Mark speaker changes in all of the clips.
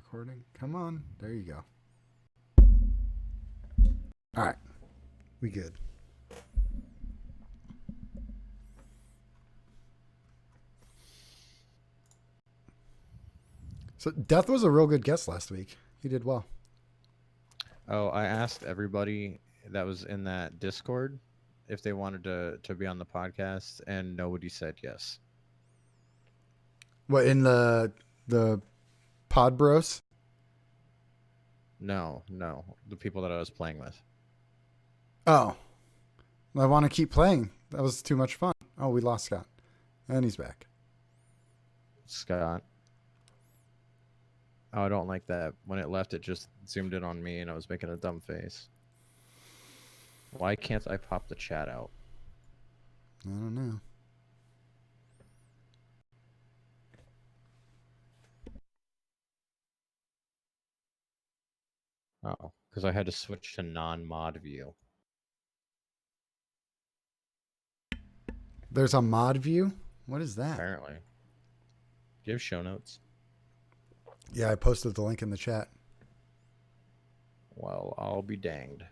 Speaker 1: recording. Come on. There you go. All right. We good. So Death was a real good guest last week. He did well.
Speaker 2: Oh, I asked everybody that was in that Discord if they wanted to be on the podcast, and nobody said yes.
Speaker 1: What, in the Pod Bros?
Speaker 2: No, the people that I was playing with.
Speaker 1: Oh. I want to keep playing. That was too much fun. Oh, we lost Scott. And he's back.
Speaker 2: Scott. Oh, I don't like that. When it left, it just zoomed in on me, and I was making a dumb face. Why can't I pop the chat out?
Speaker 1: I don't know.
Speaker 2: Oh, because I had to switch to non-mod view.
Speaker 1: There's a mod view? What is that?
Speaker 2: Apparently. Do you have show notes?
Speaker 1: Yeah, I posted the link in the chat.
Speaker 2: Well, I'll be danged.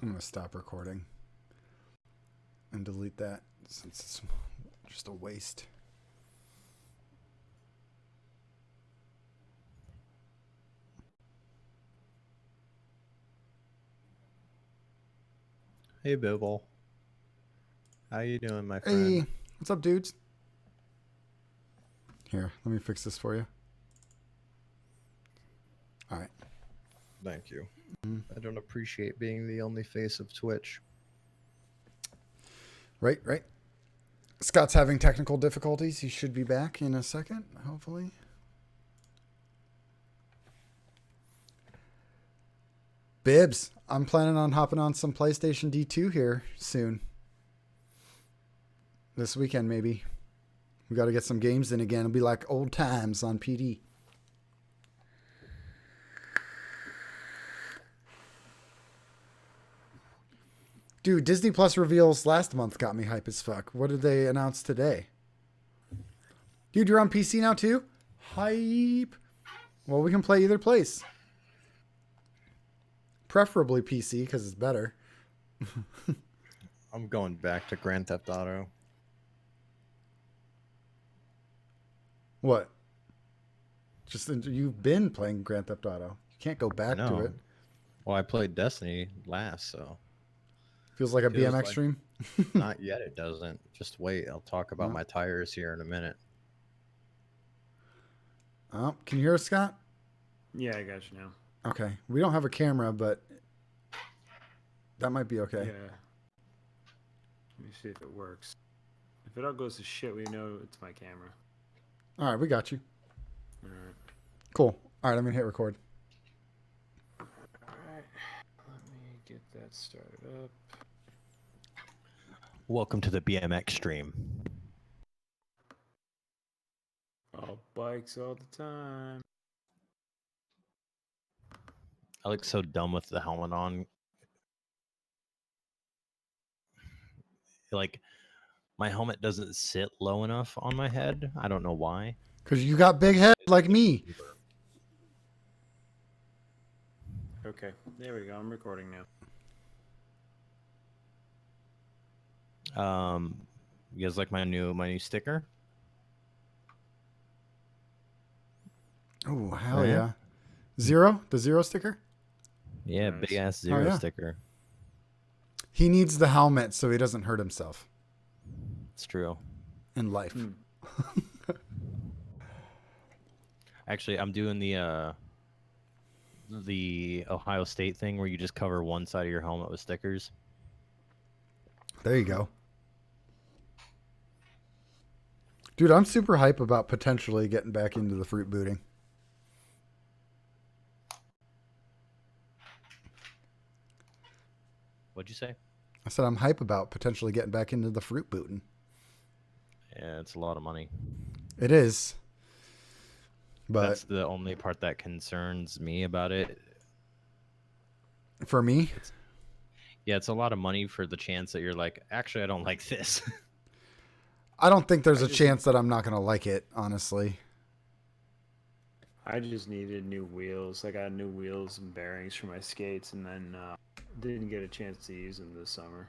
Speaker 1: I'm going to stop recording and delete that since it's just a waste.
Speaker 2: Hey, Bibble. How you doing, my friend?
Speaker 1: Hey, what's up, dudes? Here, let me fix this for you. All right.
Speaker 2: Thank you. I don't appreciate being the only face of Twitch.
Speaker 1: Right. Scott's having technical difficulties. He should be back in a second, hopefully. Bibbs, I'm planning on hopping on some PlayStation D2 here soon. This weekend, maybe. We got to get some games in again. It'll be like old times on PD. Dude, Disney Plus reveals last month got me hype as fuck. What did they announce today? Dude, you're on PC now too? Hype. Well, we can play either place. Preferably PC because it's better.
Speaker 2: I'm going back to Grand Theft Auto.
Speaker 1: What? Just you've been playing Grand Theft Auto. You can't go back to it.
Speaker 2: Well, I played Destiny last, so.
Speaker 1: Feels like a BMX stream?
Speaker 2: Not yet, it doesn't. Just wait. I'll talk about my tires here in a minute.
Speaker 1: Oh, can you hear us, Scott?
Speaker 3: Yeah, I got you now.
Speaker 1: Okay. We don't have a camera, but that might be okay.
Speaker 3: Yeah. Let me see if it works. If it all goes to shit, we know it's my camera.
Speaker 1: All right, we got you.
Speaker 3: All right.
Speaker 1: Cool. All right, I'm going to hit record.
Speaker 3: All right. Let me get that started up.
Speaker 2: Welcome to the BMX stream.
Speaker 3: All bikes all the time.
Speaker 2: I look so dumb with the helmet on. Like, my helmet doesn't sit low enough on my head. I don't know why.
Speaker 1: Because you got big head like me.
Speaker 3: Okay, there we go. I'm recording now.
Speaker 2: You guys like my new sticker?
Speaker 1: Oh, hell yeah. Zero? The zero sticker?
Speaker 2: Yeah,
Speaker 3: Nice.
Speaker 2: big ass zero
Speaker 1: yeah.
Speaker 2: sticker.
Speaker 1: He needs the helmet so he doesn't hurt himself
Speaker 2: It's true.
Speaker 1: in life.
Speaker 3: Hmm.
Speaker 2: Actually, I'm doing the Ohio State thing where you just cover one side of your helmet with stickers.
Speaker 1: There you go. Dude, I'm super hype about potentially getting back into the fruit booting.
Speaker 2: What'd you say?
Speaker 1: I said I'm hype about potentially getting back into the fruit booting.
Speaker 2: Yeah, it's a lot of money.
Speaker 1: It is. But
Speaker 2: That's the only part that concerns me about it.
Speaker 1: for me,
Speaker 2: Yeah, it's a lot of money for the chance that you're like, actually, I don't like this.
Speaker 1: I don't think there's
Speaker 3: I
Speaker 1: a
Speaker 3: just-
Speaker 1: chance that I'm not going to like it, honestly.
Speaker 3: I just needed new wheels. I got new wheels and bearings for my skates, and then didn't get a chance to use them this summer.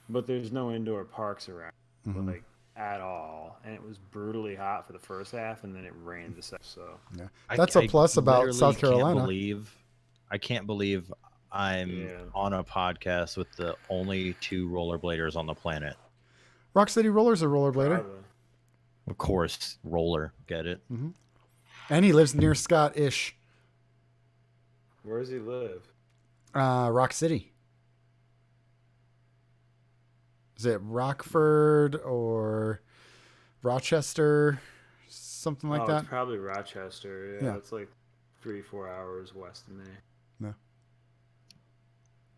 Speaker 3: But there's no indoor parks around,
Speaker 1: Mhm.
Speaker 3: like at all, and it was brutally hot for the first half, and then it rained the second. So
Speaker 1: Yeah. That's a plus about
Speaker 2: literally
Speaker 1: South Carolina.
Speaker 2: I can't believe I'm
Speaker 3: Yeah.
Speaker 2: on a podcast with the only two rollerbladers on the planet.
Speaker 1: Rock City Roller's a rollerblader.
Speaker 3: probably.
Speaker 2: Of course, roller. Get it?
Speaker 1: And he lives near Scott-ish.
Speaker 3: Where does he live?
Speaker 1: Rock City. Is it Rockford or Rochester? Something like
Speaker 3: oh,
Speaker 1: that?
Speaker 3: it's probably Rochester.
Speaker 1: Yeah.
Speaker 3: Yeah, it's like 3-4 hours west of me.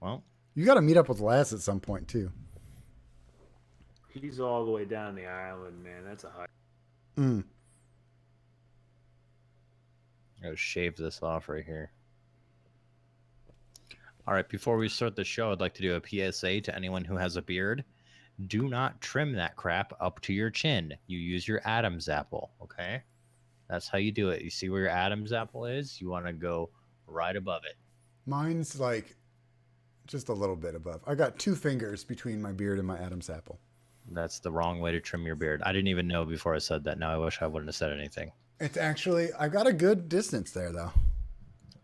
Speaker 2: Well,
Speaker 1: You got to meet up with Laz at some point, too.
Speaker 3: He's all the way down the island, man. That's a hike.
Speaker 1: Mm.
Speaker 2: I gotta shave this off right here. All right, before we start the show, I'd like to do a PSA to anyone who has a beard. Do not trim that crap up to your chin. You use your Adam's apple, okay? That's how you do it. You see where your Adam's apple is? You want to go right above it.
Speaker 1: Mine's like just a little bit above. I got 2 fingers between my beard and my Adam's apple.
Speaker 2: That's the wrong way to trim your beard. I didn't even know before I said that. Now I wish I wouldn't have said anything.
Speaker 1: It's actually, I got a good distance there, though.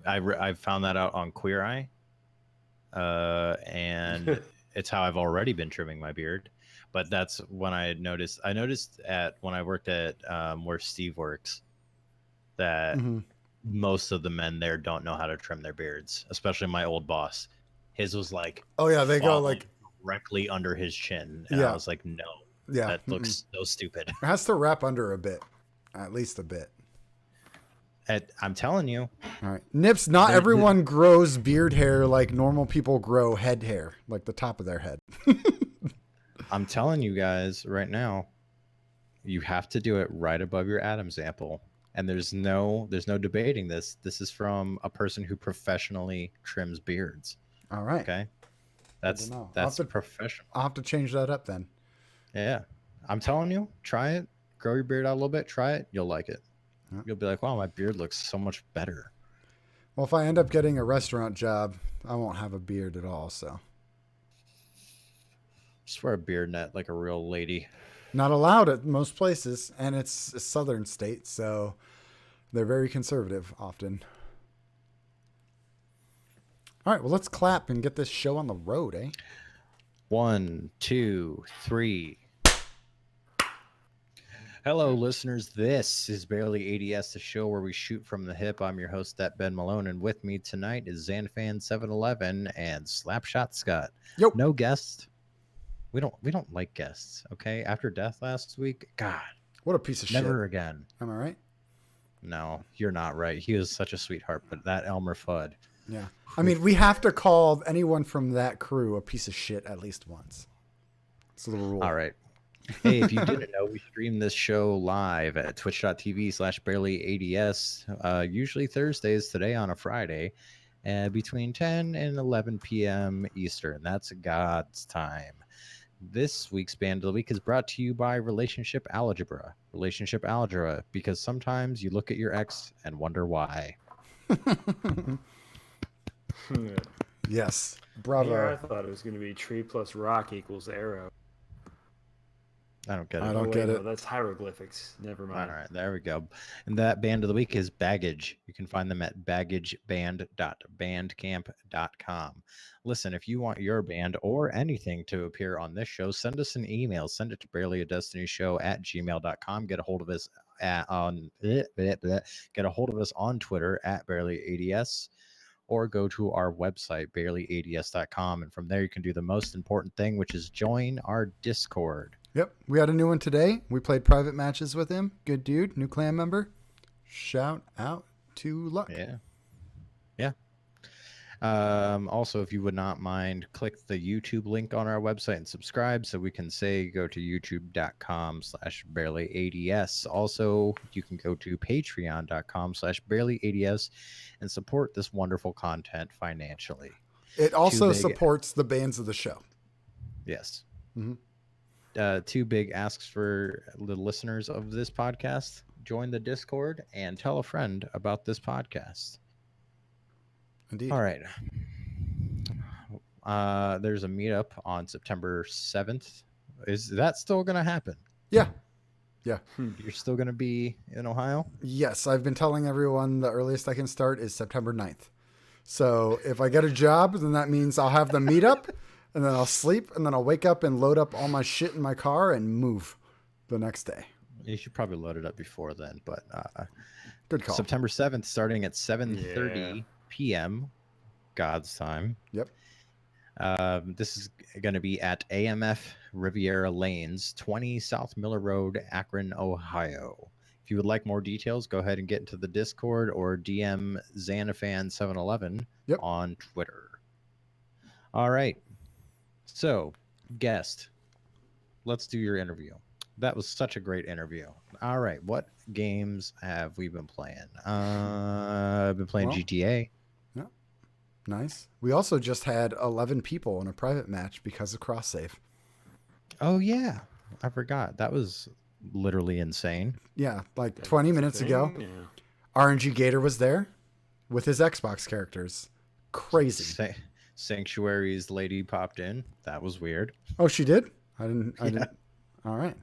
Speaker 2: I found that out on Queer Eye, and it's how I've already been trimming my beard. But that's when I noticed. I noticed when I worked at where Steve works that
Speaker 1: Mhm.
Speaker 2: most of the men there don't know how to trim their beards, especially my old boss. His was like,
Speaker 1: Oh, yeah, they go
Speaker 2: falling
Speaker 1: like,
Speaker 2: directly under his chin, and
Speaker 1: Yeah.
Speaker 2: I was like, no,
Speaker 1: yeah.
Speaker 2: that looks so stupid.
Speaker 1: It has to wrap under a bit, at least a bit.
Speaker 2: I'm telling you,
Speaker 1: All right. Nips, not
Speaker 2: There-
Speaker 1: everyone grows beard hair like normal people grow head hair, like the top of their head.
Speaker 2: I'm telling you guys right now, you have to do it right above your Adam's apple. And there's no debating this. This is from a person who professionally trims beards.
Speaker 1: All right.
Speaker 2: Okay, that's
Speaker 1: know. I'll
Speaker 2: that's
Speaker 1: have to-
Speaker 2: professional.
Speaker 1: I'll have to change that up then.
Speaker 2: Yeah, I'm telling you, try it. Grow your beard out a little bit. Try it. You'll like it.
Speaker 1: Yeah.
Speaker 2: You'll be like, wow, my beard looks so much better.
Speaker 1: Well, if I end up getting a restaurant job, I won't have a beard at all, so.
Speaker 2: Just wear a beard net like a real lady.
Speaker 1: Not allowed at most places, and it's a southern state, so they're very conservative often. All right, well, let's clap and get this show on the road, eh?
Speaker 2: 1, 2, 3. Hello, listeners. This is BarelyADS, the show where we shoot from the hip. I'm your host, that Ben Malone, and with me tonight is Zanfan711 and Slapshot Scott.
Speaker 1: Yo.
Speaker 2: No guest. We don't like guests. Okay. After death last week, God,
Speaker 1: What a piece of
Speaker 2: never
Speaker 1: shit.
Speaker 2: again.
Speaker 1: Am I right?
Speaker 2: No, you're not right. He was such a sweetheart, but that Elmer Fudd.
Speaker 1: Yeah. I mean, we have to call anyone from that crew a piece of shit at least once. It's a little rule.
Speaker 2: All right. Hey, if you didn't know, we stream this show live at twitch.tv/BarelyADS, usually Thursdays, today on a Friday, between 10 and 11 p.m. Eastern. That's God's time. This week's Band of the Week is brought to you by Relationship Algebra. Relationship Algebra, because sometimes you look at your ex and wonder why.
Speaker 1: Yes.
Speaker 3: Yeah, I
Speaker 1: Bravo.
Speaker 3: thought it was going to be tree plus rock equals arrow.
Speaker 2: I don't get it.
Speaker 1: I don't
Speaker 3: wait,
Speaker 1: get
Speaker 3: no,
Speaker 1: it.
Speaker 3: that's hieroglyphics. Never
Speaker 2: All
Speaker 3: mind.
Speaker 2: right, there we go. And that band of the week is Baggage. You can find them at baggageband.bandcamp.com. Listen, if you want your band or anything to appear on this show, send us an email. Send it to barelyadestinyshow@gmail.com. Get a hold of us get a hold of us on Twitter at BarelyADS, or go to our website, BarelyADS.com. And from there, you can do the most important thing, which is join our Discord.
Speaker 1: Yep. We had a new one today. We played private matches with him. Good dude. New clan member. Shout out to Luck.
Speaker 2: Yeah. Yeah. Also, if you would not mind, click the YouTube link on our website and subscribe so we can say go to youtube.com/barelyads. Also, you can go to patreon.com/barelyads and support this wonderful content financially.
Speaker 1: It also
Speaker 2: big-
Speaker 1: supports the bands of the show.
Speaker 2: Yes.
Speaker 1: Mhm.
Speaker 2: Two big asks for the listeners of this podcast: join the Discord and tell a friend about this podcast.
Speaker 1: Indeed.
Speaker 2: All right. There's a meetup on September 7th. Is that still going to happen?
Speaker 1: Yeah. Yeah.
Speaker 2: You're still going to be in Ohio?
Speaker 1: Yes. I've been telling everyone the earliest I can start is September 9th. So if I get a job, then that means I'll have the meetup and then I'll sleep and then I'll wake up and load up all my shit in my car and move the next day.
Speaker 2: You should probably load it up before then, but
Speaker 1: Good call.
Speaker 2: September 7th, starting at 7:30
Speaker 3: Yeah.
Speaker 2: p.m. God's time.
Speaker 1: Yep.
Speaker 2: This is going to be at AMF Riviera Lanes, 20 South Miller Road, Akron, Ohio. If you would like more details, go ahead and get into the Discord or DM Xanafan711
Speaker 1: Yep.
Speaker 2: on Twitter. All right. So, guest, let's do your interview. That was such a great interview. All right. What games have we been playing? I've been playing
Speaker 1: Well,
Speaker 2: GTA.
Speaker 1: Nice. We also just had 11 people in a private match because of cross save.
Speaker 2: Oh, yeah. I forgot. That was literally insane.
Speaker 1: Yeah, like 20 minutes ago,
Speaker 3: Yeah.
Speaker 1: RNG Gator was there with his Xbox characters. Crazy.
Speaker 2: Sanctuary's lady popped in. That was weird.
Speaker 1: Oh, she did? I didn't. All right.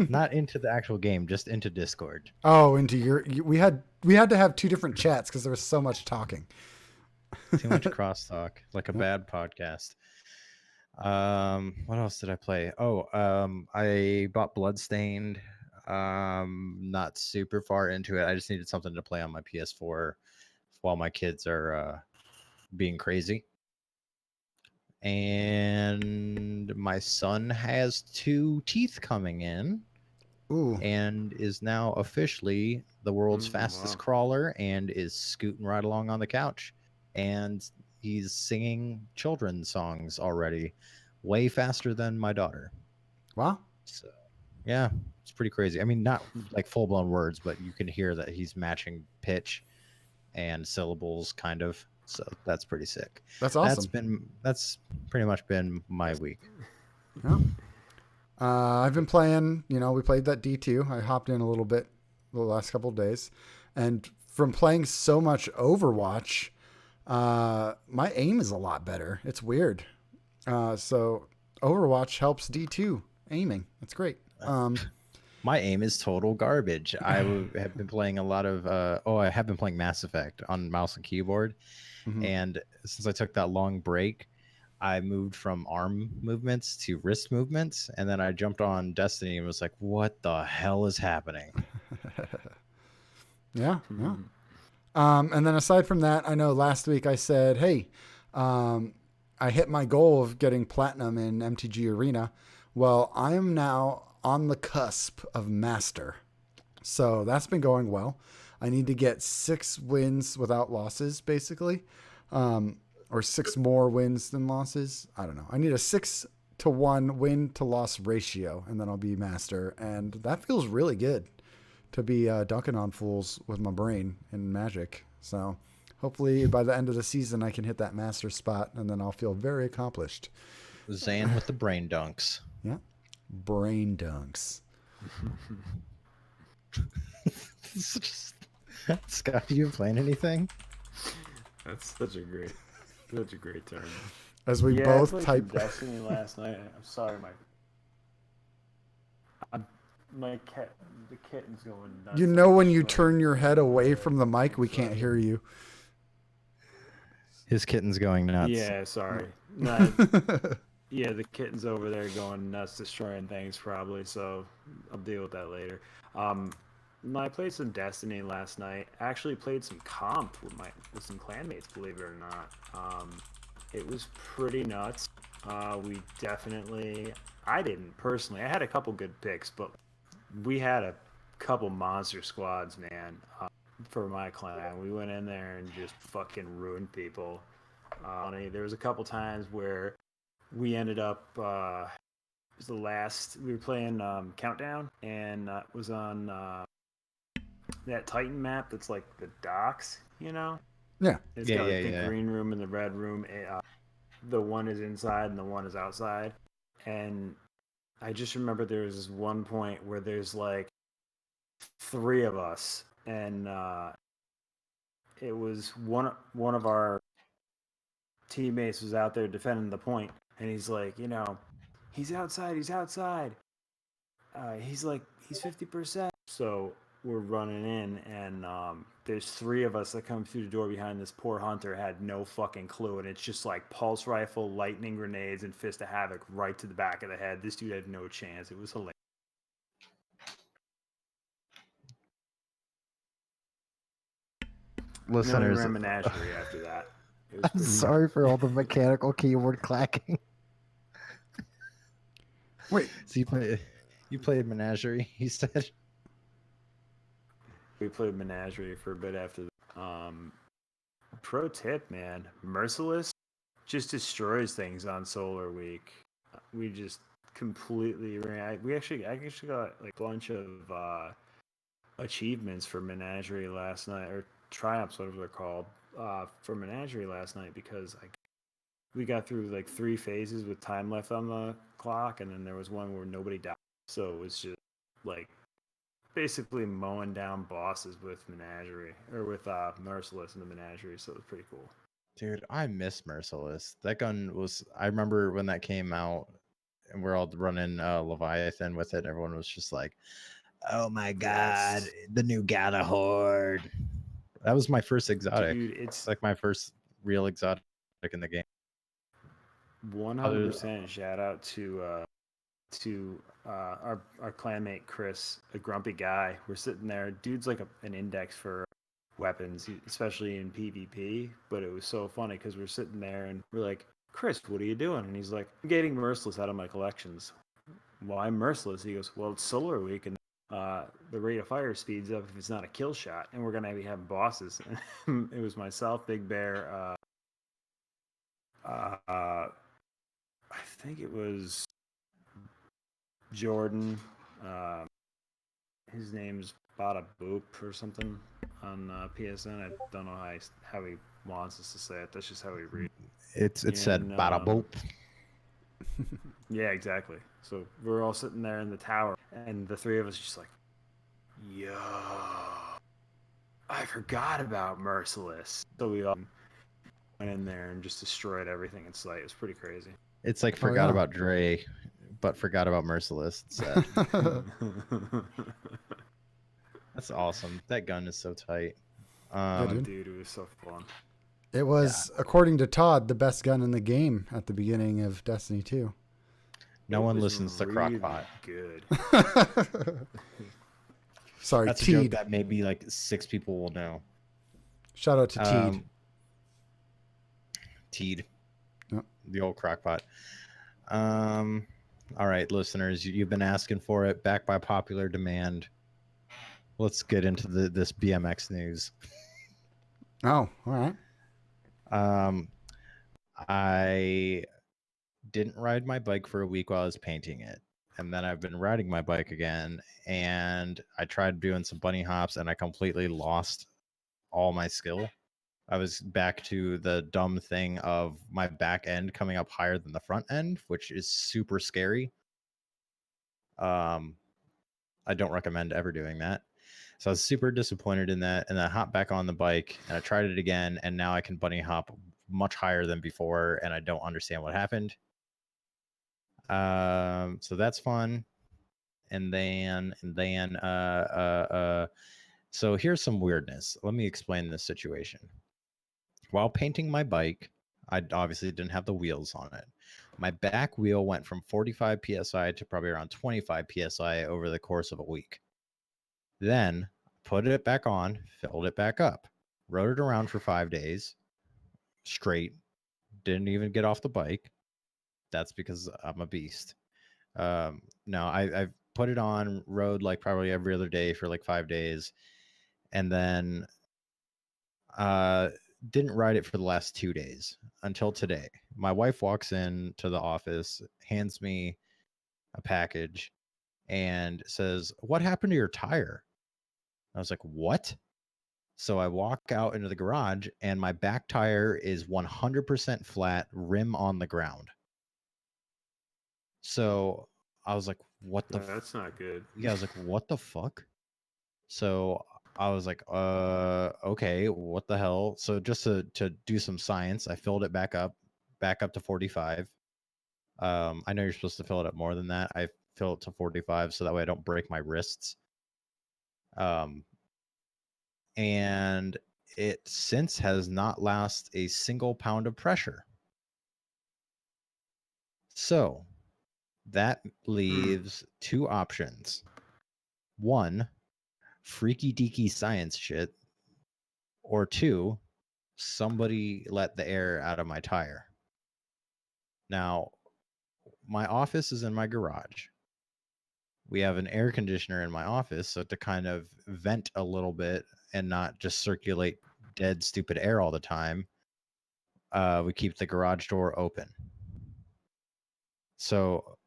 Speaker 2: Not into the actual game, just into Discord.
Speaker 1: Oh, into we had to have two different chats because there was so much talking.
Speaker 2: Too much crosstalk, like a bad podcast. What else did I play? I bought Bloodstained. Not super far into it. I just needed something to play on my PS4 while my kids are being crazy. And my son has 2 teeth coming in.
Speaker 1: Ooh.
Speaker 2: And is now officially the world's fastest
Speaker 3: wow.
Speaker 2: crawler and is scooting right along on the couch. And he's singing children's songs already, way faster than my daughter.
Speaker 1: Wow.
Speaker 2: So, yeah, it's pretty crazy. I mean, not like full-blown words, but you can hear that he's matching pitch and syllables, kind of. So that's pretty sick.
Speaker 1: That's awesome.
Speaker 2: That's pretty much been my week.
Speaker 1: Yeah. I've been playing, we played that D2. I hopped in a little bit the last couple of days. And from playing so much Overwatch, my aim is a lot better. It's weird. So Overwatch helps D2 aiming. That's great.
Speaker 2: My aim is total garbage. I have been playing a lot of I have been playing Mass Effect on mouse and keyboard.
Speaker 1: Mhm.
Speaker 2: And since I took that long break, I moved from arm movements to wrist movements, and then I jumped on Destiny and was like, what the hell is happening?
Speaker 1: Yeah. And then aside from that, I know last week I said, hey, I hit my goal of getting platinum in MTG Arena. Well, I am now on the cusp of master. So that's been going well. I need to get 6 wins without losses, basically. Or 6 more wins than losses. I don't know. I need a 6-to-1 win to loss ratio, and then I'll be master. And that feels really good to be dunking on fools with my brain in Magic. So hopefully by the end of the season, I can hit that master spot, and then I'll feel very accomplished.
Speaker 2: Zan with the brain dunks.
Speaker 1: Yeah. Brain dunks.
Speaker 2: Scott, you playing anything?
Speaker 3: That's such a great term.
Speaker 1: As we
Speaker 3: I
Speaker 1: both
Speaker 3: played
Speaker 1: type.
Speaker 3: some Destiny last night. I'm sorry, My cat, the kitten's going nuts.
Speaker 1: You know when you turn your head away from the mic, we can't hear you.
Speaker 2: His kitten's going nuts.
Speaker 3: Yeah, sorry. No, yeah, the kitten's over there going nuts, destroying things probably. So I'll deal with that later. No, I played some Destiny last night. Actually played some comp with some clanmates, believe it or not. It was pretty nuts. We definitely, I didn't personally. I had a couple good picks, but we had a couple monster squads, man. For my clan, we went in there and just fucking ruined people. There was a couple times where we ended up. It was the last we were playing Countdown, and it was on that Titan map that's like the docks, you know?
Speaker 1: Yeah.
Speaker 3: It's
Speaker 2: Yeah,
Speaker 3: got like
Speaker 2: yeah,
Speaker 3: the
Speaker 2: yeah.
Speaker 3: green room and the red room. The one is inside and the one is outside. And I just remember there was this one point where there's like 3 of us, and it was one of our teammates was out there defending the point, and he's like, he's outside, he's outside. He's 50%. So we're running in, and there's 3 of us that come through the door behind this poor hunter, had no fucking clue, and it's just like pulse rifle, lightning grenades, and fist of havoc right to the back of the head. This dude had no chance. It was hilarious. And then we
Speaker 2: Listeners,
Speaker 3: ran Menagerie after that. It was
Speaker 2: I'm
Speaker 3: pretty
Speaker 2: sorry for all the mechanical keyboard clacking.
Speaker 1: Wait,
Speaker 2: So you played Menagerie, he said.
Speaker 3: We played Menagerie for a bit after that. Pro tip, man, Merciless just destroys things on Solar Week. We just completely ran. I actually got like a bunch of achievements for Menagerie last night, or triumphs, whatever they're called, for Menagerie last night, because we got through like 3 phases with time left on the clock, and then there was one where nobody died. So it was just like basically mowing down bosses with Menagerie, or with Merciless in the Menagerie. So it was pretty cool.
Speaker 2: Dude, I miss Merciless. That gun was, I remember when that came out and we're all running Leviathan with it. Everyone was just like, oh my God,
Speaker 3: Yes.
Speaker 2: the new Gala Horde. That was my first exotic.
Speaker 3: Dude,
Speaker 2: It's
Speaker 3: it's
Speaker 2: like my first real exotic in the game.
Speaker 3: 100% shout out to our clanmate Chris, a grumpy guy. We're sitting there. Dude's like an index for weapons, especially in PvP. But it was so funny because we're sitting there and we're like, Chris, what are you doing? And he's like, I'm getting Merciless out of my collections. Why Merciless? He goes, well, it's Solar Week, and the rate of fire speeds up if it's not a kill shot, and we're gonna be having bosses. It was myself, Big Bear. I think it was Jordan. His name's Bada Boop or something on PSN. I don't know how he wants us to say it. That's just how he reads.
Speaker 2: It said
Speaker 3: And,
Speaker 2: bada boop.
Speaker 3: Yeah, exactly. So we're all sitting there in the tower, and the 3 of us just like, yo, I forgot about Merciless. So we all went in there and just destroyed everything in sight. It was pretty crazy.
Speaker 2: It's like
Speaker 1: Oh,
Speaker 2: forgot
Speaker 1: yeah.
Speaker 2: about Dre, but forgot about Merciless. It said. That's awesome. That gun is so tight.
Speaker 1: dude.
Speaker 3: Dude, it was so fun.
Speaker 1: It was, according to Todd, the best gun in the game at the beginning of Destiny 2.
Speaker 2: No
Speaker 3: It
Speaker 2: one
Speaker 3: was
Speaker 2: listens to
Speaker 3: really
Speaker 2: Crockpot.
Speaker 3: good.
Speaker 1: Sorry,
Speaker 2: That's a joke
Speaker 1: Teed.
Speaker 2: that maybe like 6 people will know.
Speaker 1: Shout out to Teed.
Speaker 2: Teed.
Speaker 1: Yep.
Speaker 2: The old Crockpot. All right, listeners, you've been asking for it, back by popular demand. Let's get into this BMX news.
Speaker 1: Oh, all right.
Speaker 2: I didn't ride my bike for a week while I was painting it. And then I've been riding my bike again, and I tried doing some bunny hops, and I completely lost all my skill. I was back to the dumb thing of my back end coming up higher than the front end, which is super scary. I don't recommend ever doing that. So I was super disappointed in that, and I hopped back on the bike and I tried it again, and now I can bunny hop much higher than before, and I don't understand what happened. So that's fun. So here's some weirdness. Let me explain this situation. While painting my bike, I obviously didn't have the wheels on it. My back wheel went from 45 psi to probably around 25 psi over the course of a week. Then put it back on, filled it back up, rode it around for 5 days straight, didn't even get off the bike. That's because I'm a beast. No, I've put it on, rode like probably every other day for like 5 days, and then didn't ride it for the last 2 days until today. My wife walks in to the office, hands me a package, and says, "What happened to your tire?" I was like, "What?" So I walk out into the garage, and my back tire is 100% flat, rim on the ground. So I was like, "What the?"
Speaker 3: That's not good.
Speaker 2: Yeah, I was like, "What the fuck?" So I was like, okay, what the hell?" So just to do some science, I filled it back up to 45. I know you're supposed to fill it up more than that. I fill it to 45 so that way I don't break my wrists. And it since has not lost a single pound of pressure. So that leaves two options. One, freaky deaky science shit, or two, somebody let the air out of my tire. Now, my office is in my garage. We have an air conditioner in my office, so to kind of vent a little bit and not just circulate dead, stupid air all the time, we keep the garage door open. So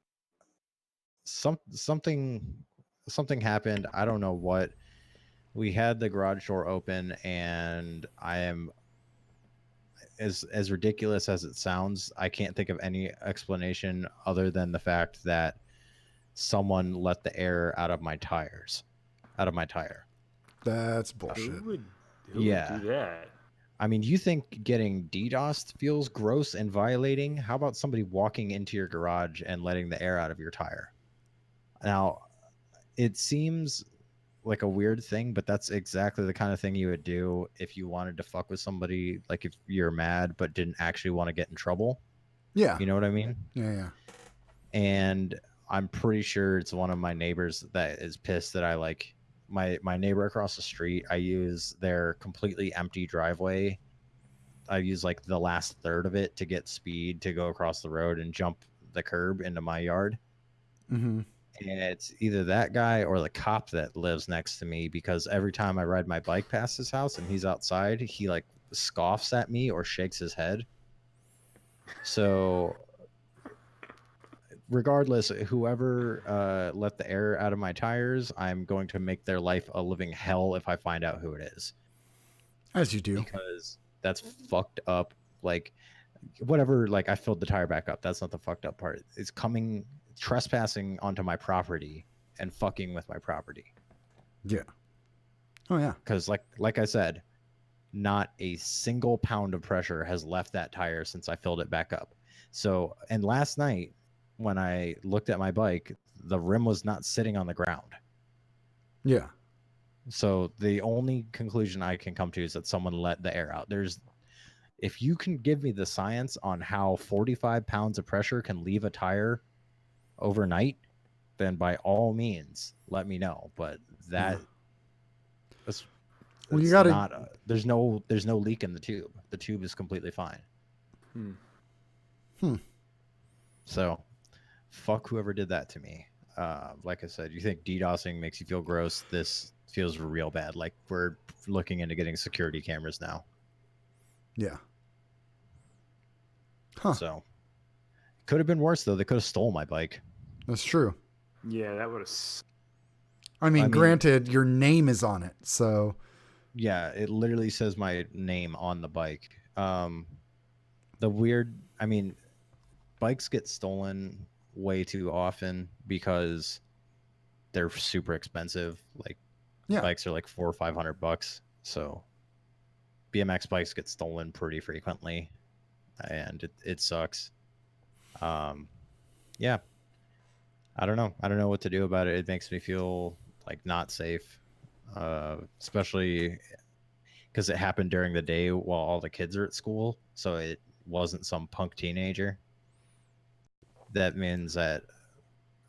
Speaker 2: something happened. I don't know what. We had the garage door open, and I am as ridiculous as it sounds, I can't think of any explanation other than the fact that someone let the air out of my tire.
Speaker 1: That's bullshit.
Speaker 3: Who would
Speaker 2: Yeah.
Speaker 3: do that?
Speaker 2: I mean, you think getting DDoSed feels gross and violating? How about somebody walking into your garage and letting the air out of your tire? Now, it seems like a weird thing, but that's exactly the kind of thing you would do if you wanted to fuck with somebody, like if you're mad but didn't actually want to get in trouble.
Speaker 1: Yeah.
Speaker 2: You know what I mean?
Speaker 1: Yeah.
Speaker 2: And I'm pretty sure it's one of my neighbors that is pissed that I like my neighbor across the street. I use their completely empty driveway. I use like the last third of it to get speed to go across the road and jump the curb into my yard.
Speaker 1: Mm-hmm.
Speaker 2: And it's either that guy or the cop that lives next to me, because every time I ride my bike past his house and he's outside, he like scoffs at me or shakes his head. So regardless, whoever let the air out of my tires, I'm going to make their life a living hell if I find out who it is,
Speaker 1: As you do.
Speaker 2: because that's fucked up. Like whatever, like I filled the tire back up. That's not the fucked up part. It's coming trespassing onto my property and fucking with my property.
Speaker 1: Yeah. Oh yeah.
Speaker 2: Because like I said, not a single pound of pressure has left that tire since I filled it back up. So, and last night when I looked at my bike, the rim was not sitting on the ground.
Speaker 1: Yeah.
Speaker 2: So the only conclusion I can come to is that someone let the air out. If you can give me the science on how 45 pounds of pressure can leave a tire overnight, then by all means let me know. But that is,
Speaker 1: Well, you
Speaker 2: it's
Speaker 1: gotta.
Speaker 2: not there's no leak in the tube. The tube is completely fine. So fuck whoever did that to me. Like I said, you think DDoSing makes you feel gross. This feels real bad. Like we're looking into getting security cameras now.
Speaker 1: Yeah. Huh.
Speaker 2: So could have been worse though. They could have stole my bike.
Speaker 1: That's true.
Speaker 3: Yeah, that would have.
Speaker 1: I mean, granted, your name is on it, so
Speaker 2: yeah, it literally says my name on the bike. The weird, I mean, bikes get stolen way too often because they're super expensive. Like
Speaker 1: yeah.
Speaker 2: bikes are like $400 or $500. So BMX bikes get stolen pretty frequently, and it sucks. Yeah. I don't know. I don't know what to do about it. It makes me feel like not safe, especially because it happened during the day while all the kids are at school. So it wasn't some punk teenager. That means that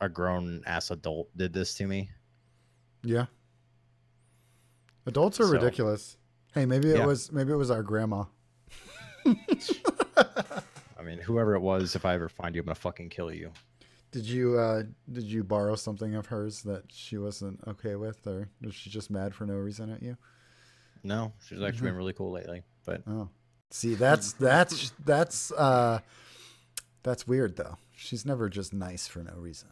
Speaker 2: a grown ass adult did this to me.
Speaker 1: Yeah. Adults are
Speaker 2: So
Speaker 1: ridiculous. Hey, maybe
Speaker 2: yeah,
Speaker 1: it was our grandma.
Speaker 2: I mean, whoever it was, if I ever find you, I'm gonna fucking kill you.
Speaker 1: Did you borrow something of hers that she wasn't okay with, or was she just mad for no reason at you?
Speaker 2: No, she's actually been really cool lately. But
Speaker 1: Oh. See, that's weird though. She's never just nice for no reason.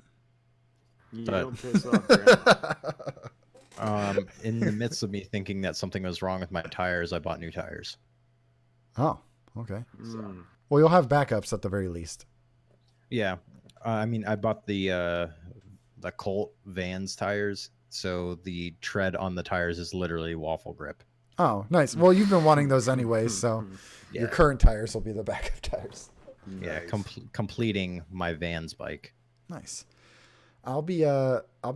Speaker 3: You
Speaker 2: But-
Speaker 3: don't piss off grandma.
Speaker 2: in the midst of me thinking that something was wrong with my tires, I bought new tires.
Speaker 1: Oh, okay.
Speaker 3: Mm.
Speaker 1: Well, you'll have backups at the very least.
Speaker 2: Yeah, I mean, I bought the Colt Vans tires, so the tread on the tires is literally waffle grip.
Speaker 1: Oh, nice. Well, you've been wanting those anyways, so
Speaker 2: Yeah,
Speaker 1: your current tires will be the backup tires.
Speaker 2: yeah,
Speaker 3: Nice.
Speaker 2: completing my Vans bike.
Speaker 1: Nice. I'll be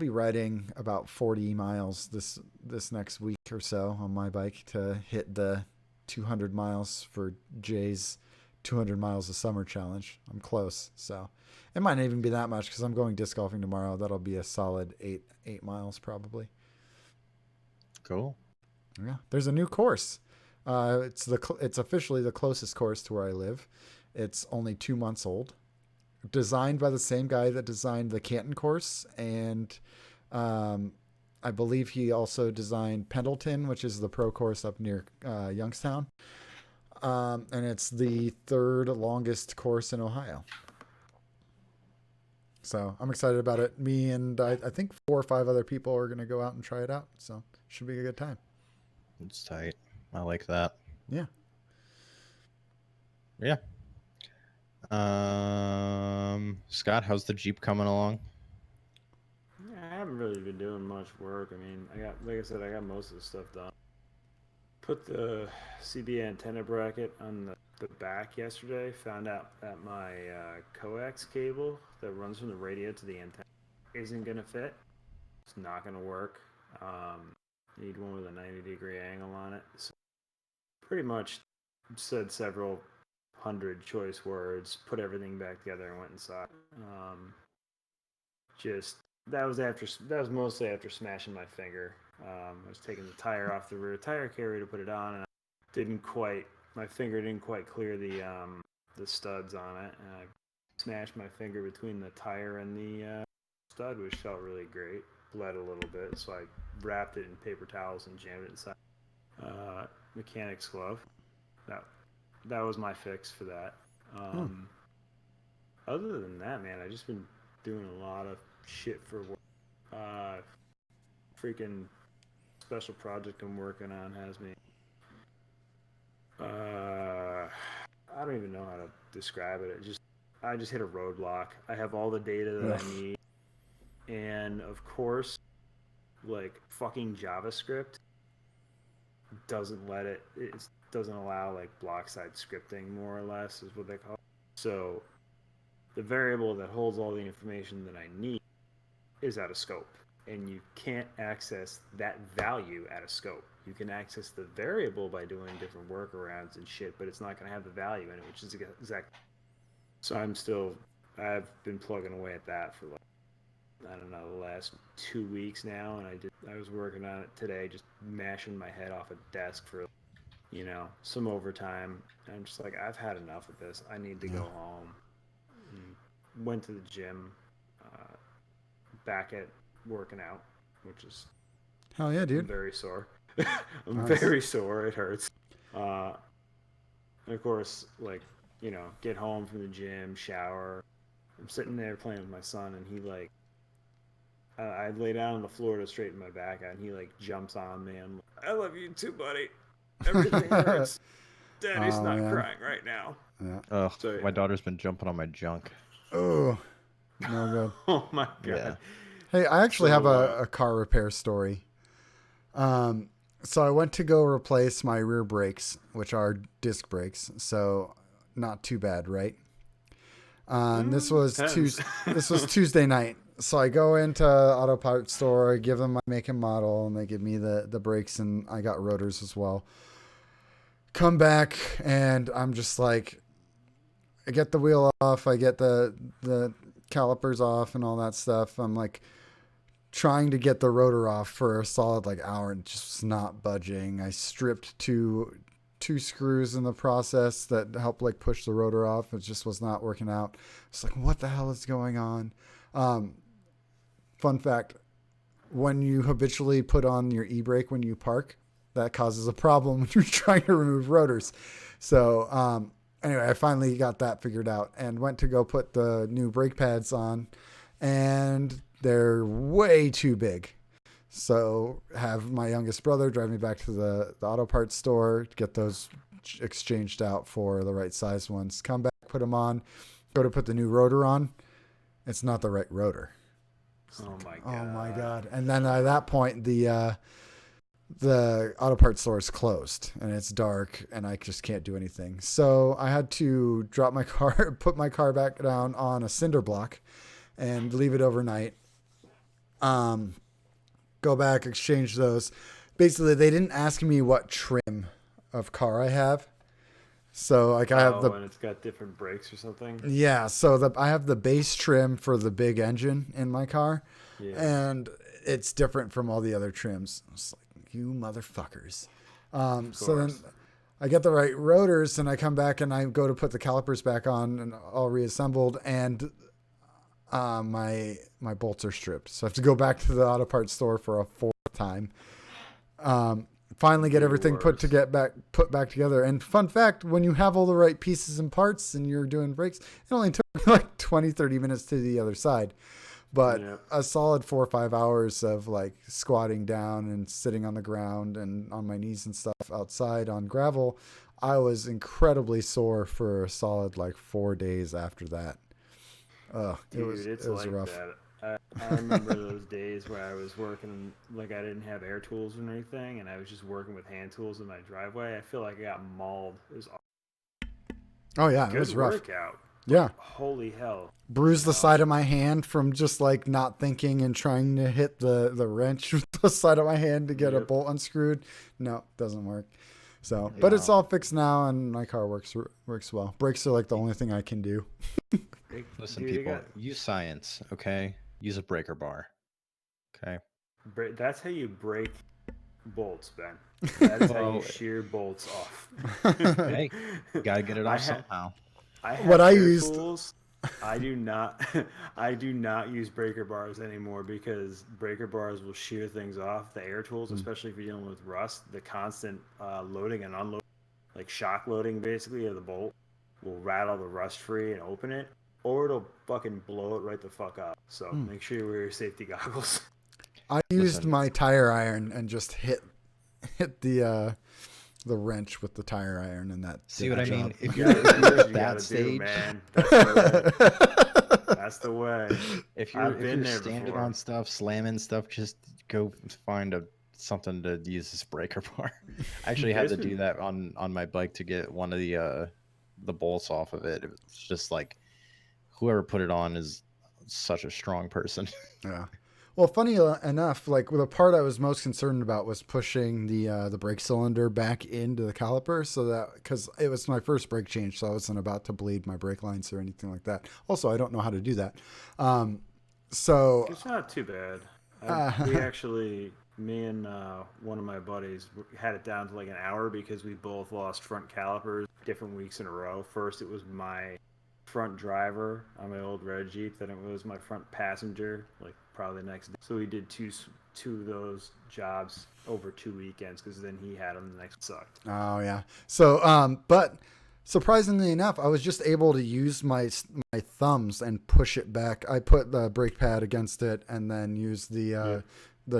Speaker 1: riding about 40 miles this next week or so on my bike to hit the 200 miles for Jay's 200 miles of summer challenge. I'm close, so it might not even be that much because I'm going disc golfing tomorrow. That'll be a solid 8 miles probably.
Speaker 2: Cool.
Speaker 1: Yeah, there's a new course. It's officially the closest course to where I live. It's only 2 months old. Designed by the same guy that designed the Canton course, and I believe he also designed Pendleton, which is the pro course up near Youngstown. And it's the third longest course in Ohio. So I'm excited about it. Me and I think 4 or 5 other people are going to go out and try it out. So should be a good time.
Speaker 2: It's tight. I like that.
Speaker 1: Yeah.
Speaker 2: Yeah. Scott, how's the Jeep coming along?
Speaker 3: I haven't really been doing much work. I mean, like I said, I got most of the stuff done. Put the CB antenna bracket on the back yesterday. Found out that my coax cable that runs from the radio to the antenna isn't gonna fit. It's not gonna work. Need one with a 90-degree angle on it. So pretty much said several hundred choice words, put everything back together, and went inside. That was mostly after smashing my finger. I was taking the tire off the rear tire carrier to put it on, and my finger didn't quite clear the studs on it, and I smashed my finger between the tire and the stud, which felt really great. Bled a little bit, so I wrapped it in paper towels and jammed it inside mechanic's glove. That was my fix for that. Other than that, man, I've just been doing a lot of shit for work. Freaking special project I'm working on has me. I don't even know how to describe it. I just hit a roadblock. I have all the data that I need, and of course, like fucking JavaScript doesn't let it. It doesn't allow like block side scripting, more or less, is what they call it. So the variable that holds all the information that I need is out of scope, and you can't access that value out of scope. You can access the variable by doing different workarounds and shit, but it's not going to have the value in it, which is exactly. So I've been plugging away at that for like, I don't know, the last 2 weeks now, and I was working on it today, just mashing my head off a desk for, some overtime. And I'm just like, I've had enough of this. I need to go home. And went to the gym, back at working out, which is
Speaker 1: Hell yeah, dude.
Speaker 3: I'm very sore. I'm
Speaker 1: Nice.
Speaker 3: very sore. It hurts. And of course, get home from the gym, shower. I'm sitting there playing with my son, and he I lay down on the floor to straighten my back out, and he jumps on me. I'm like, I love you too, buddy. Everything hurts. Daddy's
Speaker 1: Oh,
Speaker 3: not
Speaker 1: man.
Speaker 3: crying right now.
Speaker 1: Yeah.
Speaker 2: Ugh,
Speaker 3: So, yeah.
Speaker 2: my daughter's been jumping on my junk.
Speaker 1: Oh, no good.
Speaker 3: Oh my god.
Speaker 2: Yeah.
Speaker 1: Hey, I actually
Speaker 3: So,
Speaker 1: have a car repair story. So I went to go replace my rear brakes, which are disc brakes. So not too bad, right? And this was
Speaker 3: depends.
Speaker 1: Tuesday night. So I go into auto parts store, I give them my make and model, and they give me the brakes, and I got rotors as well. Come back, and I'm just like, I get the wheel off, I get the calipers off, and all that stuff. I'm like trying to get the rotor off for a solid like hour, and just not budging. I stripped two screws in the process that helped like push the rotor off. It just was not working out. It's like, what the hell is going on? Um, Fun fact: when you habitually put on your e-brake when you park, that causes a problem when you're trying to remove rotors. So anyway, I finally got that figured out and went to go put the new brake pads on, and they're way too big. So have my youngest brother drive me back to the auto parts store, get those exchanged out for the right size ones. Come back, put them on, go to put the new rotor on. It's not the right rotor.
Speaker 3: Oh my god.
Speaker 1: Oh my god! And then at that point, the auto parts store is closed and it's dark, and I just can't do anything. So I had to drop my car, put my car back down on a cinder block, and leave it overnight. Go back, exchange those. Basically, they didn't ask me what trim of car I have. So like I have
Speaker 3: and it's got different brakes or something.
Speaker 1: yeah, so I have the base trim for the big engine in my car,
Speaker 3: Yeah.
Speaker 1: and it's different from all the other trims. It's like, you motherfuckers. So then I get the right rotors, and I come back and I go to put the calipers back on and all reassembled, and my bolts are stripped. So I have to go back to the auto parts store for a fourth time. Finally get everything put back together. And fun fact, when you have all the right pieces and parts and you're doing brakes, it only took me like 20-30 minutes to the other side. But a solid 4 or 5 hours of like squatting down and sitting on the ground and on my knees and stuff outside on gravel, I was incredibly sore for a solid like 4 days after that.
Speaker 3: Dude, it was like rough. That. I remember those days where I was working, like I didn't have air tools or anything, and I was just working with hand tools in my driveway. I feel like I got mauled. It was
Speaker 1: oh yeah, it was rough.
Speaker 3: Workout.
Speaker 1: Yeah.
Speaker 3: Holy hell.
Speaker 1: Bruised the side of my hand from just like not thinking and trying to hit the wrench with the side of my hand to get a bolt unscrewed. No, doesn't work. So, but it's all fixed now, and my car works well. Brakes are like the only thing I can do.
Speaker 2: Listen, people, use science, okay? Use a breaker bar, okay?
Speaker 3: That's how you break bolts, Ben. That's how you shear bolts off.
Speaker 2: Hey, you gotta get it off somehow.
Speaker 3: Tools. I do not use breaker bars anymore, because breaker bars will shear things off. The air tools, especially if you're dealing with rust, the constant loading and unloading, like shock loading basically of the bolt, will rattle the rust free and open it, or it'll fucking blow it right the fuck up. So make sure you wear your safety goggles.
Speaker 1: I used my tire iron and just hit the wrench with the tire iron, and that.
Speaker 2: See what I mean?
Speaker 3: If you're at that stage, man, that's the way.
Speaker 2: If you're standing on stuff, slamming stuff, just go find something to use this breaker bar. I actually had to do that on my bike to get one of the bolts off of it. It was just like, whoever put it on is such a strong person.
Speaker 1: Yeah. Well, funny enough, like the part I was most concerned about was pushing the brake cylinder back into the caliper, so that, because it was my first brake change, so I wasn't about to bleed my brake lines or anything like that. Also, I don't know how to do that. So
Speaker 3: it's not too bad. Me and one of my buddies had it down to like an hour, because we both lost front calipers different weeks in a row. First, it was my front driver on my old red Jeep, then it was my front passenger, like probably the next day. So we did two of those jobs over 2 weekends, because then he had them the next. Sucked.
Speaker 1: Oh yeah. So but surprisingly enough, I was just able to use my thumbs and push it back. I put the brake pad against it and then use the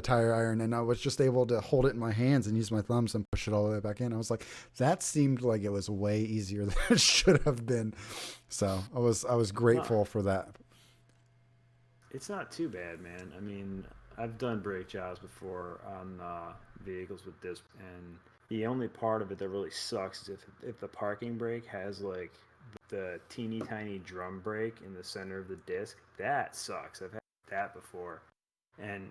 Speaker 1: tire iron, and I was just able to hold it in my hands and use my thumbs and push it all the way back in. I was like, that seemed like it was way easier than it should have been. So I was grateful for that.
Speaker 3: It's not too bad, man. I mean, I've done brake jobs before on vehicles with disc, and the only part of it that really sucks is if the parking brake has like the teeny tiny drum brake in the center of the disc. That sucks. that before. And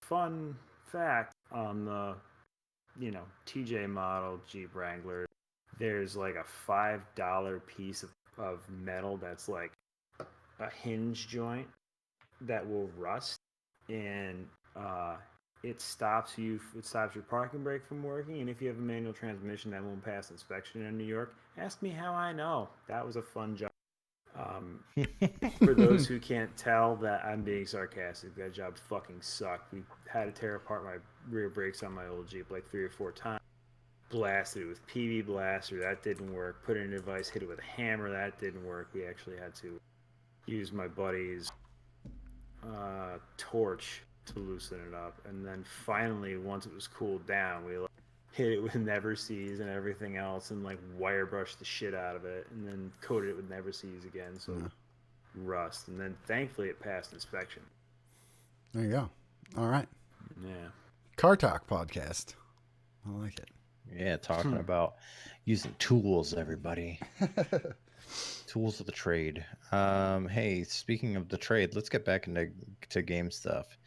Speaker 3: fun fact on the TJ model Jeep Wrangler, there's like a $5 piece of metal that's like a hinge joint that will rust, and it stops your parking brake from working. And if you have a manual transmission, that won't pass inspection in New York. Ask me how I know. That was a fun job. For those who can't tell that I'm being sarcastic, that job fucking sucked. We had to tear apart my rear brakes on my old Jeep like 3 or 4 times. Blasted it with PV blaster, that didn't work. Put in a device, hit it with a hammer, that didn't work. We actually had to use my buddy's torch to loosen it up. And then finally, once it was cooled down, we hit it with Never Seas and everything else, and like wire brushed the shit out of it, and then coated it with Never Seas again, so rust. And then thankfully it passed inspection.
Speaker 1: There you go. All right.
Speaker 3: Yeah.
Speaker 1: Car Talk podcast. I like it.
Speaker 2: Yeah, talking about using tools, everybody. Tools of the trade. Hey, speaking of the trade, let's get back into game stuff.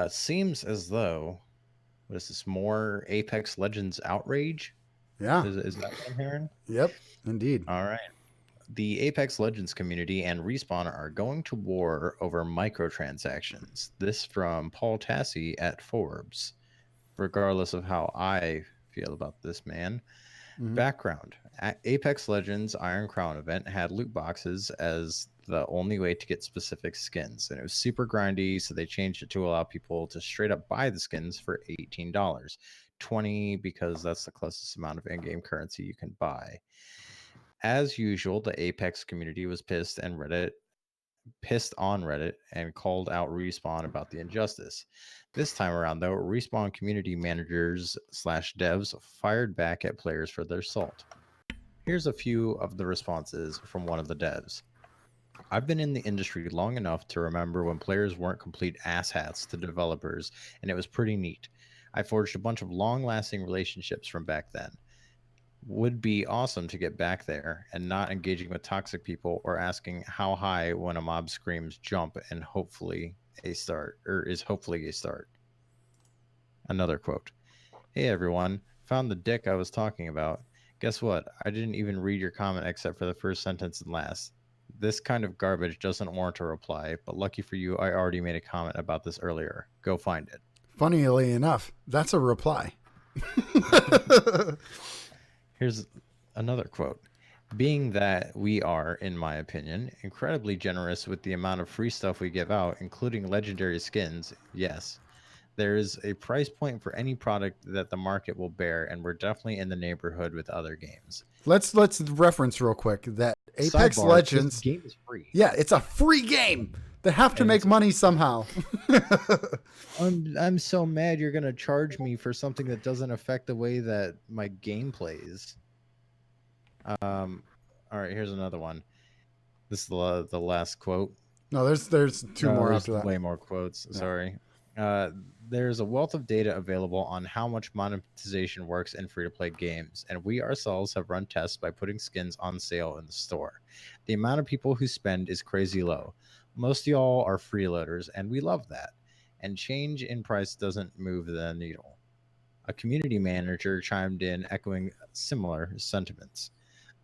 Speaker 2: Seems as though, what is this, more Apex Legends outrage?
Speaker 1: Yeah.
Speaker 2: Is that what I'm hearing?
Speaker 1: Yep, indeed.
Speaker 2: All right. The Apex Legends community and Respawn are going to war over microtransactions. This from Paul Tassi at Forbes. Regardless of how I feel about this man. Background. Apex Legends Iron Crown event had loot boxes as the only way to get specific skins, and it was super grindy, so they changed it to allow people to straight up buy the skins for $18. $20 because that's the closest amount of in-game currency you can buy. As usual, the Apex community was pissed on Reddit and called out Respawn about the injustice. This time around, though, Respawn community managers / devs fired back at players for their assault. Here's a few of the responses from one of the devs. I've been in the industry long enough to remember when players weren't complete asshats to developers, and it was pretty neat. I forged a bunch of long-lasting relationships from back then. Would be awesome to get back there and not engaging with toxic people or asking how high when a mob screams jump and hopefully a start. Another quote. Hey everyone, found the dick I was talking about. Guess what? I didn't even read your comment except for the first sentence and last. This kind of garbage doesn't warrant a reply, but lucky for you, I already made a comment about this earlier. Go find it.
Speaker 1: Funnily enough, that's a reply.
Speaker 2: Here's another quote. Being that we are, in my opinion, incredibly generous with the amount of free stuff we give out, including legendary skins, yes, there is a price point for any product that the market will bear, and we're definitely in the neighborhood with other games.
Speaker 1: Let's reference real quick that Apex
Speaker 2: Sidebar,
Speaker 1: Legends
Speaker 2: this game is free.
Speaker 1: Yeah, it's a free game. They have to make money somehow.
Speaker 2: I'm so mad you're gonna charge me for something that doesn't affect the way that my game plays. All right, here's another one. This is the last quote.
Speaker 1: No, there's two more
Speaker 2: There's
Speaker 1: after that.
Speaker 2: way more quotes.
Speaker 1: Yeah.
Speaker 2: Sorry. There's a wealth of data available on how much monetization works in free-to-play games, and we ourselves have run tests by putting skins on sale in the store. The amount of people who spend is crazy low. Most of y'all are freeloaders, and we love that. And change in price doesn't move the needle. A community manager chimed in, echoing similar sentiments.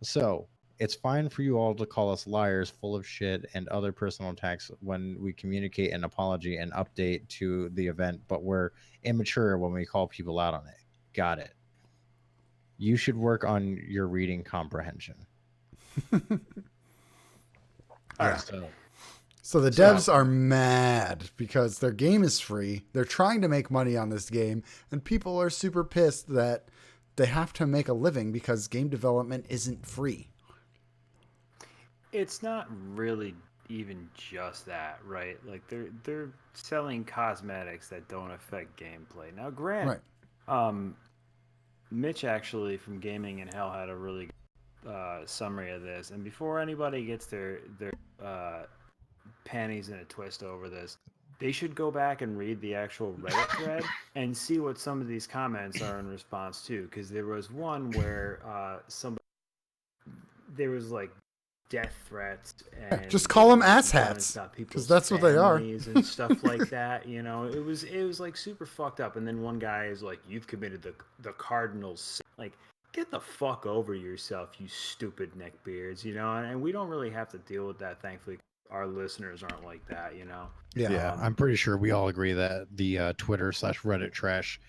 Speaker 2: So, it's fine for you all to call us liars, full of shit, and other personal attacks when we communicate an apology and update to the event, but we're immature when we call people out on it. Got it. You should work on your reading comprehension.
Speaker 1: Yeah. So the devs are mad because their game is free. They're trying to make money on this game, and people are super pissed that they have to make a living because game development isn't free.
Speaker 3: It's not really even just that, right? Like they're selling cosmetics that don't affect gameplay. Now, granted, Mitch actually from Gaming in Hell had a really good summary of this. And before anybody gets their panties in a twist over this, they should go back and read the actual Reddit thread and see what some of these comments are in response to. Because there was one where there was like death threats and
Speaker 1: Just call them
Speaker 3: violence
Speaker 1: asshats,
Speaker 3: about people's
Speaker 1: because that's what they are.
Speaker 3: families and stuff like that. You know, it was like super fucked up. And then one guy is like, "You've committed the cardinal sin." Like, get the fuck over yourself, you stupid neckbeards. You know, and we don't really have to deal with that. Thankfully, our listeners aren't like that. You know.
Speaker 2: Yeah, I'm pretty sure we all agree that the Twitter/Reddit trash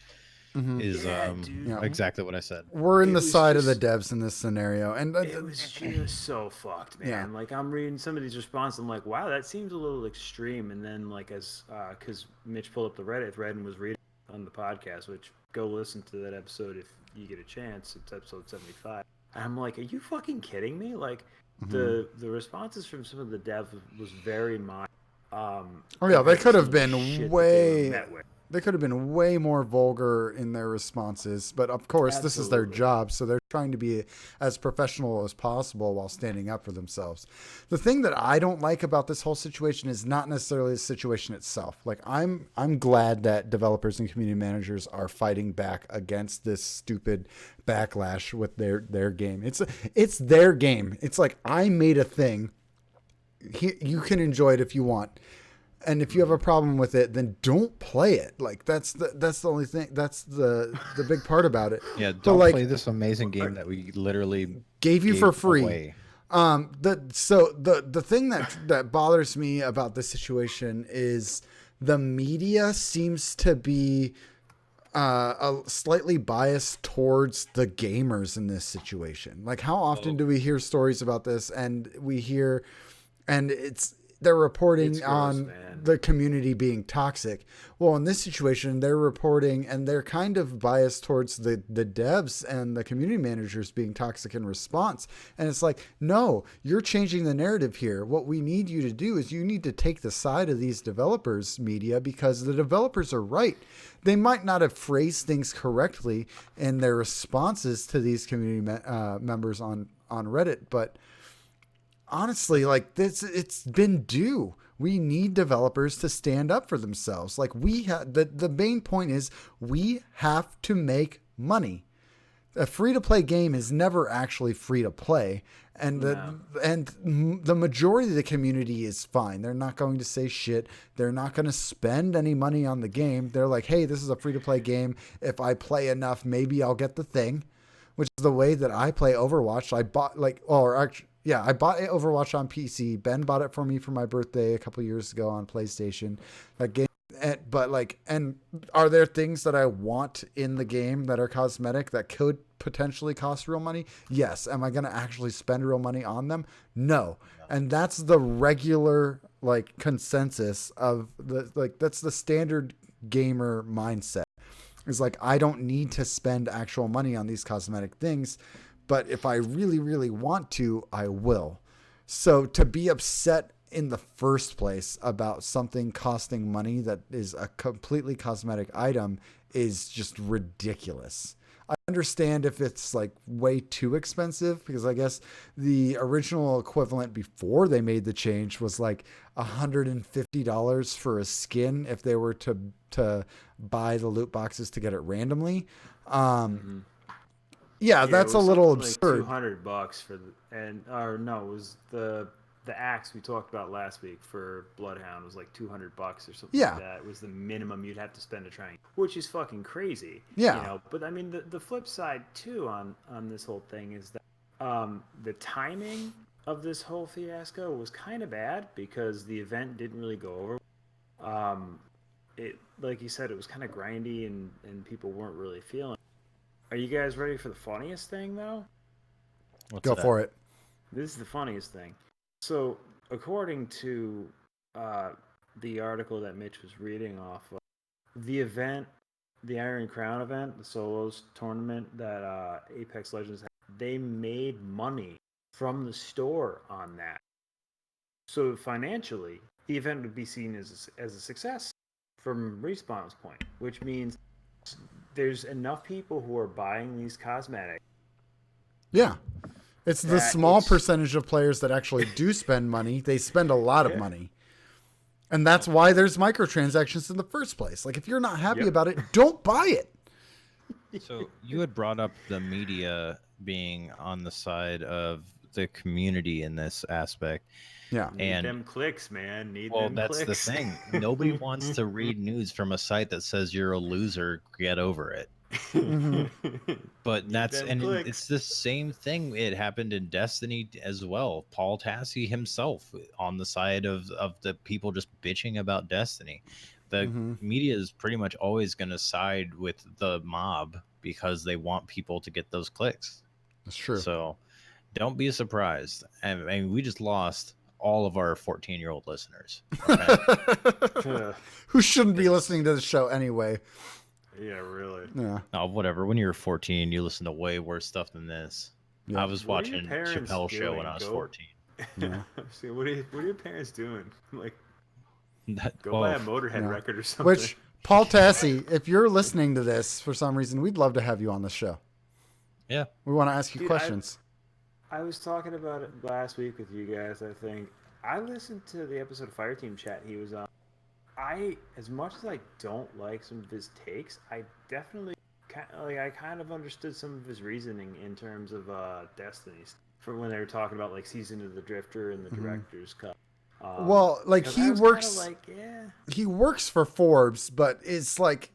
Speaker 2: is
Speaker 3: dude.
Speaker 2: exactly what I said.
Speaker 1: We're in
Speaker 3: It
Speaker 1: the
Speaker 3: was
Speaker 1: side of the
Speaker 3: just-
Speaker 1: devs in this scenario, and
Speaker 3: It was just so fucked, man.
Speaker 1: Yeah.
Speaker 3: Like, I'm reading somebody's response, I'm like, wow, that seems a little extreme. And then, like, because Mitch pulled up the Reddit thread and was reading on the podcast, which go listen to that episode if you get a chance. It's episode 75. And I'm like, are you fucking kidding me? Like, the responses from some of the devs was very mild.
Speaker 1: oh yeah, they could have been way.
Speaker 3: Way.
Speaker 1: They could have been way more vulgar in their responses, but of course, this is their
Speaker 3: Absolutely.
Speaker 1: job, so they're trying to be as professional as possible while standing up for themselves. The thing that I don't like about this whole situation is not necessarily the situation itself. Like, I'm glad that developers and community managers are fighting back against this stupid backlash with their game. It's their game. It's like, I made a thing. You can enjoy it if you want. And if you have a problem with it, then don't play it. Like, that's the only thing. That's the big part about it.
Speaker 2: Yeah,
Speaker 1: But,
Speaker 2: don't
Speaker 1: like,
Speaker 2: play this amazing game that we literally
Speaker 1: gave you for free.
Speaker 2: away.
Speaker 1: The thing that bothers me about this situation is the media seems to be slightly biased towards the gamers in this situation. Like, how often do we hear stories about this, and they're reporting
Speaker 3: It's gross,
Speaker 1: on
Speaker 3: man.
Speaker 1: the community being toxic. Well, in this situation, they're reporting, and they're kind of biased towards the devs and the community managers being toxic in response. And it's like, no, you're changing the narrative here. What we need you to do is you need to take the side of these developers, media, because the developers are right. They might not have phrased things correctly in their responses to these community members on Reddit, but honestly, like, this, it's been due. We need developers to stand up for themselves. Like, the main point is we have to make money. A free-to-play game is never actually free to play, and the majority of the community is fine. They're not going to say shit. They're not going to spend any money on the game. They're like, hey, this is a free-to-play game. If I play enough, maybe I'll get the thing, which is the way that I play Overwatch. I bought I bought Overwatch on PC. Ben bought it for me for my birthday a couple years ago on PlayStation. That game, and are there things that I want in the game that are cosmetic that could potentially cost real money? Yes. Am I going to actually spend real money on them? No. And that's the regular, like, consensus of that's the standard gamer mindset. It's like, I don't need to spend actual money on these cosmetic things, but if I really, really want to, I will. So to be upset in the first place about something costing money that is a completely cosmetic item is just ridiculous. I understand if it's like way too expensive, because I guess the original equivalent before they made the change was like $150 for a skin if they were to buy the loot boxes to get it randomly. Yeah, that's
Speaker 3: it
Speaker 1: a
Speaker 3: was
Speaker 1: little
Speaker 3: something
Speaker 1: absurd.
Speaker 3: like $200 for it was the axe we talked about last week for Bloodhound was like $200 or something
Speaker 1: Yeah.
Speaker 3: like that. It was the minimum you'd have to spend to try, which is fucking crazy.
Speaker 1: Yeah.
Speaker 3: You know, but I mean the flip side too on this whole thing is that the timing of this whole fiasco was kind of bad because the event didn't really go over. It, like you said, it was kind of grindy and people weren't really feeling it. Are you guys ready for the funniest thing, though?
Speaker 1: Go for it.
Speaker 3: This is the funniest thing. So, according to the article that Mitch was reading off of, the event, the Iron Crown event, the Solos tournament that Apex Legends had, they made money from the store on that. So, financially, the event would be seen as a success from Respawn's point, which means there's enough people who are buying these cosmetics.
Speaker 1: Yeah. It's the small percentage of players that actually do spend money. They spend a lot of money. And that's why there's microtransactions in the first place. Like, if you're not happy about it, don't buy it.
Speaker 2: So you had brought up the media being on the side of the community in this aspect.
Speaker 1: Yeah.
Speaker 3: Need
Speaker 2: And
Speaker 3: them clicks, man. Need
Speaker 2: well,
Speaker 3: them
Speaker 2: that's the
Speaker 3: clicks.
Speaker 2: thing. Nobody wants to read news from a site that says you're a loser. Get over it. But
Speaker 3: Need them
Speaker 2: it's
Speaker 3: clicks.
Speaker 2: the same thing. It happened in Destiny as well. Paul Tassi himself on the side of the people just bitching about Destiny. The media is pretty much always going to side with the mob because they want people to get those clicks.
Speaker 1: That's true.
Speaker 2: So don't be surprised. I mean, we just lost all of our 14-year-old listeners. Okay?
Speaker 1: Who shouldn't be listening to the show anyway.
Speaker 3: Yeah, really.
Speaker 1: Yeah.
Speaker 2: Oh, whatever. When you're 14, you listen to way worse stuff than this.
Speaker 1: Yeah.
Speaker 2: I was
Speaker 3: What are your
Speaker 2: watching
Speaker 3: parents
Speaker 2: Chappelle Show when
Speaker 3: doing?
Speaker 2: I was
Speaker 3: Go-
Speaker 2: 14.
Speaker 1: Yeah.
Speaker 3: See, what are your parents doing? Like,
Speaker 2: That,
Speaker 3: go buy a
Speaker 2: oh,
Speaker 3: Motorhead
Speaker 1: Yeah.
Speaker 3: record or something.
Speaker 1: Which, Paul Tassi, if you're listening to this for some reason, we'd love to have you on the show.
Speaker 2: yeah.
Speaker 1: We want to ask you
Speaker 3: Dude,
Speaker 1: questions.
Speaker 3: I was talking about it last week with you guys. I think I listened to the episode of Fireteam Chat he was on. As much as I don't like some of his takes, I definitely I kind of understood some of his reasoning in terms of Destiny, for when they were talking about like Season of the Drifter and the director's cut.
Speaker 1: Well, like
Speaker 3: 'cause
Speaker 1: he
Speaker 3: I was
Speaker 1: works,
Speaker 3: kinda like, yeah.
Speaker 1: he works for Forbes, but it's like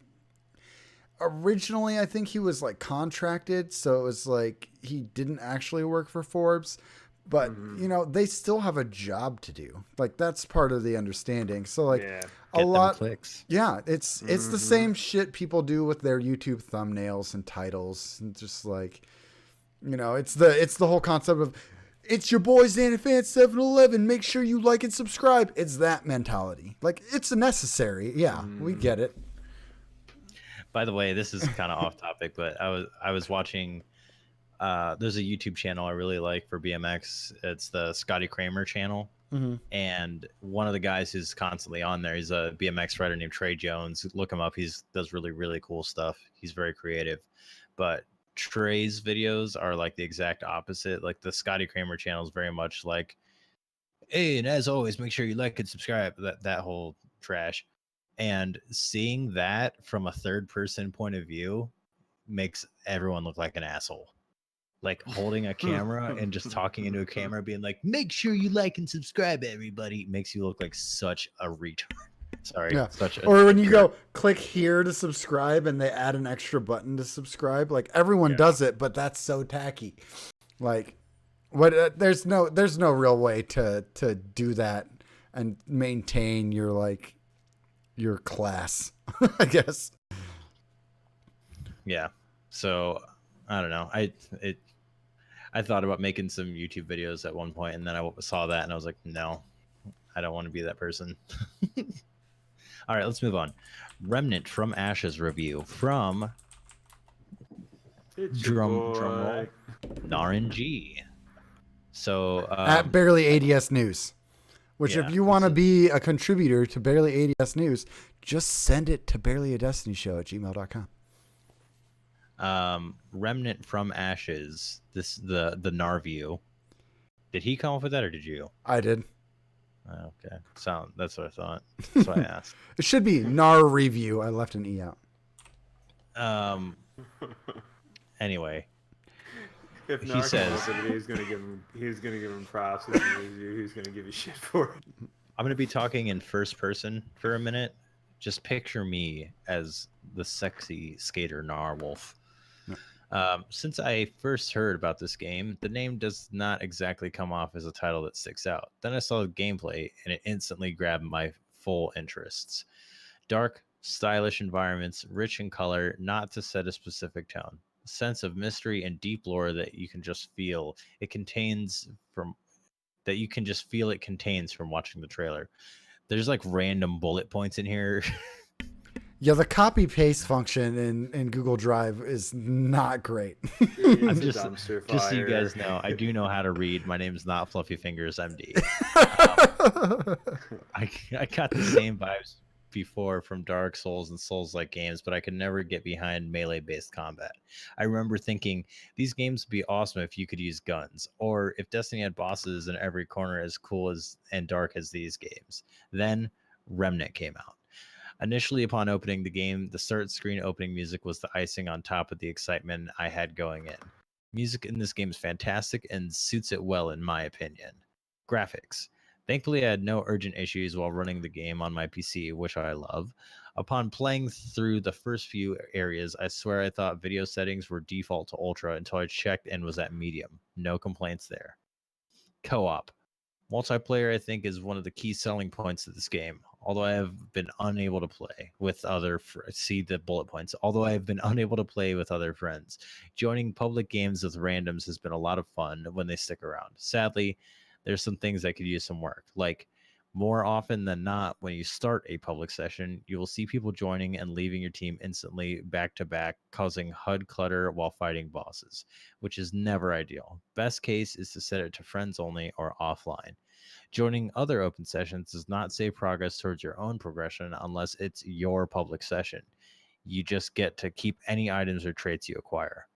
Speaker 1: originally I think he was like contracted, so it was like he didn't actually work for Forbes. But you know, they still have a job to do. Like that's part of the understanding. So like
Speaker 3: Yeah.
Speaker 1: a
Speaker 2: Get
Speaker 1: lot,
Speaker 2: them clicks.
Speaker 1: yeah, it's the same shit people do with their YouTube thumbnails and titles, and just like, you know, it's the whole concept of it's your boys Fan 711. Make sure you like and subscribe. It's that mentality. Like it's necessary. Yeah, we get it.
Speaker 2: By the way, this is kind of off topic, but I was watching. There's a YouTube channel I really like for BMX. It's the Scotty Kramer channel. And one of the guys who's constantly on there, he's a BMX rider named Trey Jones. Look him up. Does really, really cool stuff. He's very creative. But Trey's videos are like the exact opposite. Like the Scotty Kramer channel is very much like, hey, and as always, make sure you like and subscribe. That whole trash. And seeing that from a third person point of view makes everyone look like an asshole. Like holding a camera and just talking into a camera, being like, make sure you like and subscribe, everybody, makes you look like such a retard. Sorry.
Speaker 1: Yeah.
Speaker 2: Such a
Speaker 1: Or when you
Speaker 2: jerk.
Speaker 1: go click here to subscribe and they add an extra button to subscribe, like everyone does it, but that's so tacky. Like what there's no real way to do that and maintain your class, I guess.
Speaker 2: Yeah. So I don't know. I thought about making some YouTube videos at one point, and then I saw that and I was like, no, I don't want to be that person. All right, let's move on. Remnant from Ashes review from
Speaker 3: It's your
Speaker 2: drum
Speaker 3: boy.
Speaker 2: roll Naranji. So
Speaker 1: At BarelyADS News. Which
Speaker 2: yeah,
Speaker 1: if you want to be a contributor to BarelyADS News, just send it to BarelyADestinyShow@gmail.com.
Speaker 2: Remnant from Ashes. This the Narview. Did he come up with that or did you?
Speaker 1: I did.
Speaker 2: Okay, that's what I thought. That's why I asked.
Speaker 1: It should be NAR review. I left an E out.
Speaker 2: Anyway,
Speaker 3: If
Speaker 2: He
Speaker 3: Narc
Speaker 2: says-
Speaker 3: comes up with it, he's gonna give him props. If he's gonna give you shit for it.
Speaker 2: I'm gonna be talking in first person for a minute. Just picture me as the sexy skater Narwolf. Since I first heard about this game, the name does not exactly come off as a title that sticks out. Then I saw the gameplay, and it instantly grabbed my full interests. Dark, stylish environments, rich in color, not to set a specific tone. A sense of mystery and deep lore that you can just feel it contains from watching the trailer. There's like random bullet points in here.
Speaker 1: Yeah, the copy paste function in Google Drive is not great.
Speaker 3: It's a
Speaker 2: just
Speaker 3: dumpster
Speaker 2: Just so you
Speaker 3: fire.
Speaker 2: guys know, I do know how to read. My name's not Fluffy Fingers MD. I got the same vibes before from Dark Souls and Souls-like games, but I could never get behind melee-based combat. I remember thinking these games would be awesome if you could use guns, or if Destiny had bosses in every corner as cool as and dark as these games. Then Remnant came out. Initially, upon opening the game, the start screen opening music was the icing on top of the excitement I had going in. Music in this game is fantastic and suits it well, in my opinion. Graphics. Thankfully, I had no urgent issues while running the game on my PC, which I love. Upon playing through the first few areas, I swear I thought video settings were default to ultra until I checked and was at medium. No complaints there. Co-op. Multiplayer, I think, is one of the key selling points of this game. Although I have been unable to play with other see the bullet points. Although I have been unable to play with other friends, joining public games with randoms has been a lot of fun when they stick around. Sadly, there's some things that could use some work. Like, more often than not, when you start a public session, you will see people joining and leaving your team instantly back to back, causing HUD clutter while fighting bosses, which is never ideal. Best case is to set it to friends only or offline. Joining other open sessions does not save progress towards your own progression unless it's your public session. You just get to keep any items or traits you acquire.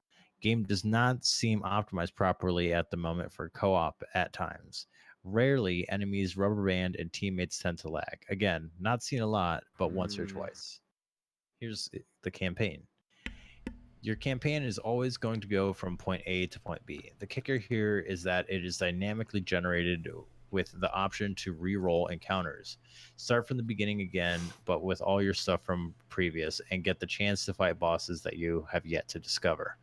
Speaker 2: Game does not seem optimized properly at the moment for co-op at times. Rarely, enemies rubber band and teammates tend to lag. Again, not seen a lot, but once or twice. Here's the campaign. Your campaign is always going to go from point A to point B. The kicker here is that it is dynamically generated with the option to re-roll encounters. Start from the beginning again, but with all your stuff from previous, and get the chance to fight bosses that you have yet to discover.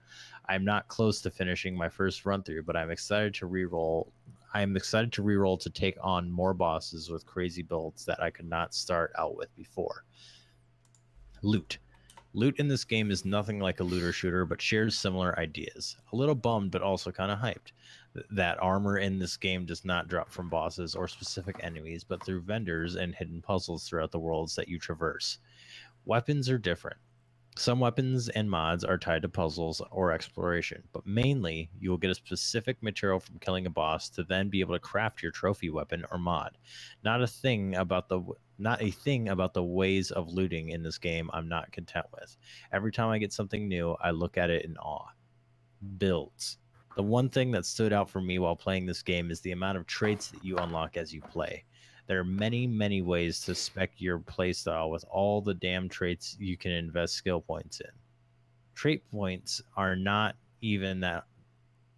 Speaker 2: I'm not close to finishing my first run through, but I'm excited to re-roll. I'm excited to re-roll to take on more bosses with crazy builds that I could not start out with before. Loot. Loot in this game is nothing like a looter shooter, but shares similar ideas. A little bummed, but also kind of hyped. That armor in this game does not drop from bosses or specific enemies, but through vendors and hidden puzzles throughout the worlds that you traverse. Weapons are different. Some weapons and mods are tied to puzzles or exploration, but mainly you will get a specific material from killing a boss to then be able to craft your trophy weapon or mod. Not a thing about the ways of looting in this game I'm not content with. Every time I get something new, I look at it in awe. Builds. The one thing that stood out for me while playing this game is the amount of traits that you unlock as you play. There are many, many ways to spec your playstyle with all the damn traits you can invest skill points in. Trait points are not even that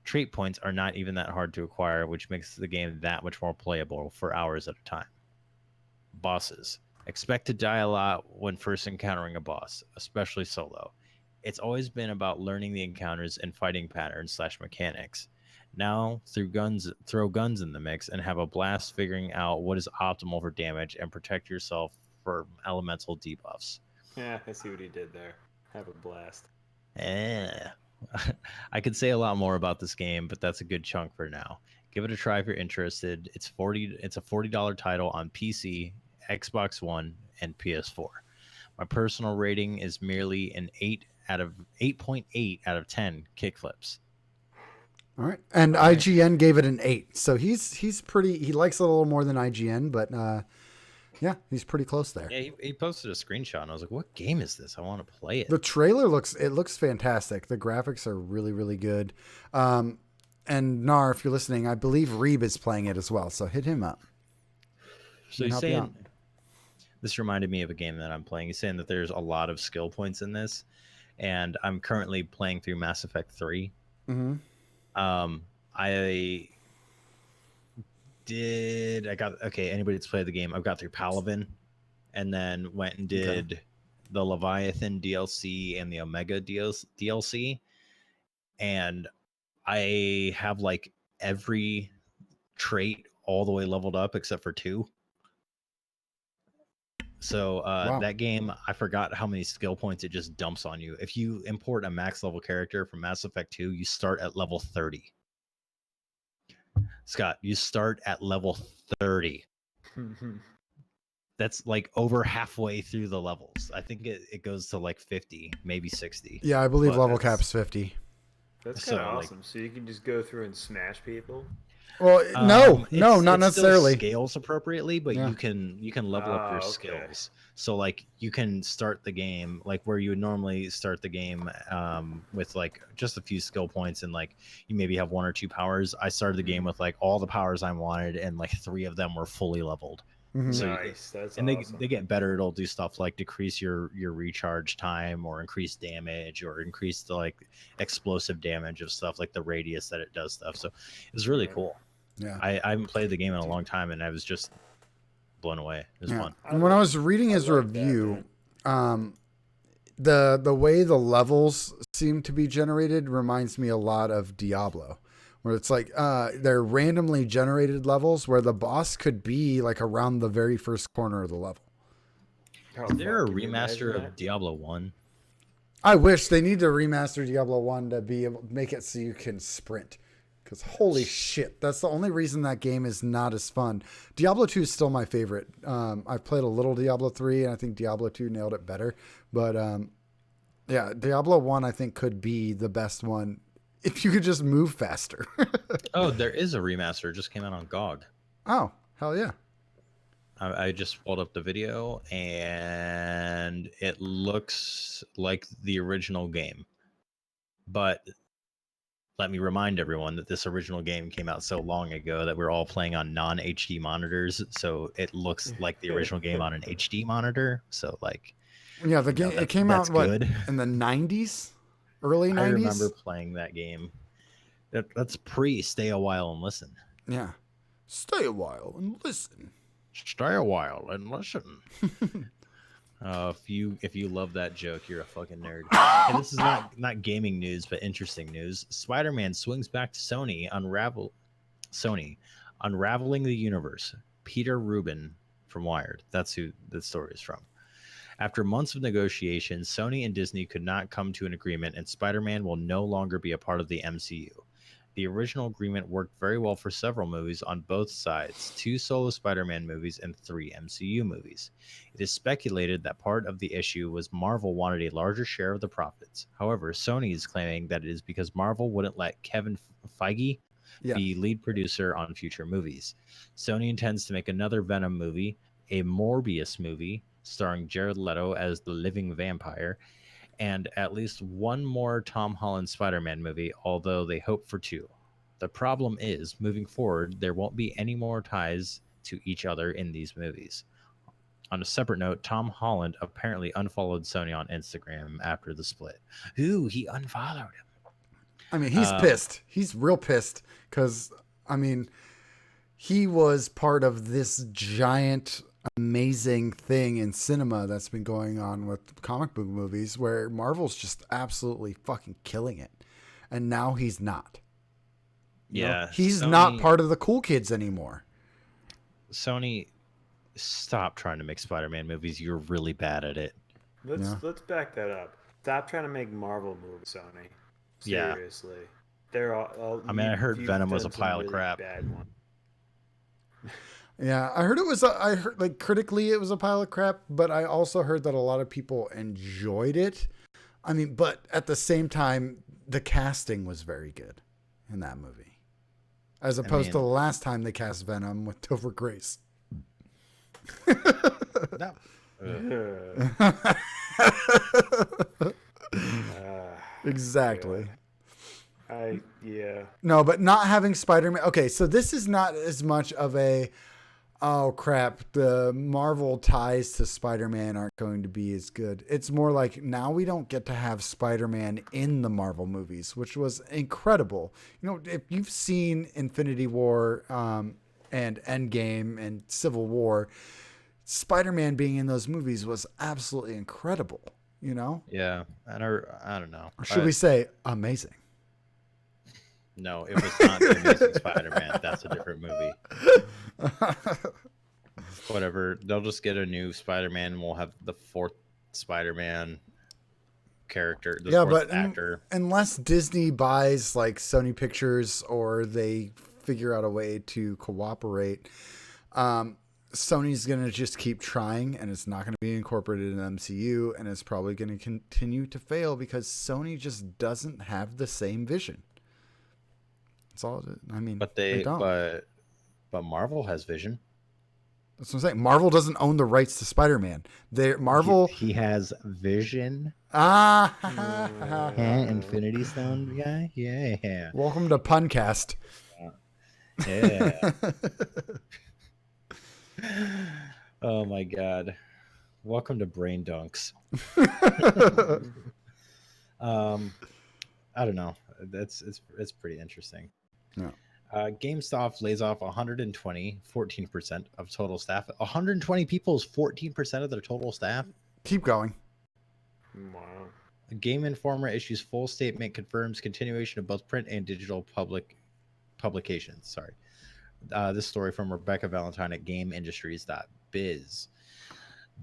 Speaker 2: hard to acquire, which makes the game that much more playable for hours at a time. Bosses. Expect to die a lot when first encountering a boss, especially solo. It's always been about learning the encounters and fighting patterns / mechanics. Now, throw guns in the mix and have a blast figuring out what is optimal for damage and protect yourself from elemental debuffs.
Speaker 3: Yeah, I see what he did there. Have a blast.
Speaker 2: I could say a lot more about this game, but that's a good chunk for now. Give it a try if you're interested. It's a $40 title on PC, Xbox One, and PS4. My personal rating is merely an 8.8 out of 10 kickflips.
Speaker 1: All right. And IGN gave it an 8. So he's pretty, he likes it a little more than IGN, but yeah, he's pretty close there.
Speaker 2: Yeah, he posted a screenshot and I was like, what game is this? I want to play it.
Speaker 1: The trailer looks fantastic. The graphics are really, really good. And Nar, if you're listening, I believe Reeb is playing it as well. So hit him up.
Speaker 2: So he's saying, this reminded me of a game that I'm playing. He's saying that there's a lot of skill points in this. And I'm currently playing through Mass Effect 3.
Speaker 1: Mm-hmm.
Speaker 2: Anybody that's played the game, I've got through Palaven and then went and did the Leviathan DLC and the Omega DLC. And I have like every trait all the way leveled up except for 2. So
Speaker 1: Wow.
Speaker 2: That game, I forgot how many skill points it just dumps on you. If you import a max level character from Mass Effect 2, you start at level 30. Scott, you start at level 30. That's like over halfway through the levels. I think it goes to like 50, maybe 60.
Speaker 1: Yeah, I believe level cap's 50.
Speaker 3: That's kind of awesome. So you can just go through and smash people?
Speaker 1: Well, no, not necessarily.
Speaker 2: Still scales appropriately, but you can level up your skills. So like you can start the game like where you would normally start the game with like just a few skill points and like you maybe have 1 or 2 powers. I started the game with like all the powers I wanted and like 3 of them were fully leveled.
Speaker 1: Mhm.
Speaker 2: So
Speaker 3: Nice. That's
Speaker 2: and
Speaker 3: awesome.
Speaker 2: they get better. It'll do stuff like decrease your recharge time, or increase damage, or increase the like explosive damage of stuff, like the radius that it does stuff. So it's really
Speaker 3: Right.
Speaker 2: cool.
Speaker 1: Yeah.
Speaker 2: I haven't played the game in a long time, and I was just blown away. It was
Speaker 1: Yeah.
Speaker 2: fun.
Speaker 1: And when I was reading his
Speaker 3: like that,
Speaker 1: review,
Speaker 3: man.
Speaker 1: the way the levels seem to be generated reminds me a lot of Diablo, where it's like they're randomly generated levels where the boss could be like around the very first corner of the level.
Speaker 3: Oh,
Speaker 2: Is there a
Speaker 3: fuck, can you imagine
Speaker 2: remaster of
Speaker 3: that?
Speaker 2: Diablo 1?
Speaker 1: I wish they need to remaster Diablo 1 to be able to make it so you can sprint. Because holy shit, that's the only reason that game is not as fun. Diablo 2 is still my favorite. I've played a little Diablo 3, and I think Diablo 2 nailed it better. But yeah, Diablo 1 I think could be the best one if you could just move faster.
Speaker 2: Oh, there is a remaster. It just came out on GOG.
Speaker 1: Oh, hell yeah.
Speaker 2: I just pulled up the video, and it looks like the original game. But let me remind everyone that this original game came out so long ago that we're all playing on non-HD monitors, so it looks like the original game on an HD monitor. So like,
Speaker 1: Yeah, the game it came
Speaker 2: that's
Speaker 1: out what
Speaker 2: good.
Speaker 1: in the 90s? Early 90s?
Speaker 2: I remember playing that game. That's pre Stay a While and Listen.
Speaker 1: Yeah. Stay a while and listen.
Speaker 2: Stay a while and listen. If you love that joke, you're a fucking nerd. And this is not gaming news, but interesting news. Spider-Man swings back to Sony, unraveling the universe. Peter Rubin from Wired. That's who the story is from. After months of negotiations, Sony and Disney could not come to an agreement, and Spider-Man will no longer be a part of the MCU. The original agreement worked very well for several movies on both sides, 2 solo Spider-Man movies and 3 MCU movies. It is speculated that part of the issue was Marvel wanted a larger share of the profits. However, Sony is claiming that it is because Marvel wouldn't let Kevin Feige be lead producer on future movies. Sony intends to make another Venom movie, a Morbius movie starring Jared Leto as the living vampire, and at least one more Tom Holland Spider-Man movie, although they hope for 2. The problem is, moving forward, there won't be any more ties to each other in these movies. On a separate note, Tom Holland apparently unfollowed Sony on Instagram after the split. Ooh, he unfollowed him.
Speaker 1: I mean, he's pissed. He's real pissed because, I mean, he was part of this giant, amazing thing in cinema that's been going on with comic book movies where Marvel's just absolutely fucking killing it. And now he's not. You know? He's not part of the cool kids anymore.
Speaker 2: Sony, stop trying to make Spider-Man movies. You're really bad at it.
Speaker 3: Let's back that up. Stop trying to make Marvel movies, Sony. Seriously.
Speaker 2: Yeah.
Speaker 3: They're all
Speaker 2: I mean, I heard Venom was a pile of crap.
Speaker 3: Bad one.
Speaker 1: Yeah, I heard it was. I heard like critically it was a pile of crap, but I also heard that a lot of people enjoyed it. I mean, but at the same time, the casting was very good in that movie, as opposed to the last time they cast Venom with Topher Grace. Exactly.
Speaker 3: Yeah.
Speaker 1: No, but not having Spider-Man. Okay, so this is not as much of a, oh crap, the Marvel ties to Spider-Man aren't going to be as good. It's more like now we don't get to have Spider-Man in the Marvel movies, which was incredible. You know, if you've seen Infinity War and Endgame and Civil War, Spider-Man being in those movies was absolutely incredible, you know?
Speaker 2: Yeah, I don't know.
Speaker 1: Or should we say amazing?
Speaker 2: No, it was not the Amazing Spider-Man. That's a different movie. Whatever. They'll just get a new Spider-Man, and we'll have the 4th Spider-Man character. The 4th actor.
Speaker 1: Unless Disney buys like Sony Pictures or they figure out a way to cooperate, Sony's going to just keep trying, and it's not going to be incorporated in the MCU, and it's probably going to continue to fail because Sony just doesn't have the same vision. That's all. I mean,
Speaker 2: but
Speaker 1: they don't.
Speaker 2: But Marvel has vision.
Speaker 1: That's what I'm saying. Marvel doesn't own the rights to Spider-Man. Marvel.
Speaker 2: He has vision. Infinity Stone guy. Yeah.
Speaker 1: Welcome to Puncast.
Speaker 2: Yeah. my god. Welcome to Brain Dunks. I don't know. It's pretty interesting.
Speaker 1: Yeah.
Speaker 2: GameStop lays off 14% of total staff. 120 people is 14% of their total staff.
Speaker 1: Keep going.
Speaker 3: Wow.
Speaker 2: Game Informer issues full statement, confirms continuation of both print and digital publications. Sorry. This story from Rebecca Valentine at GameIndustries.biz.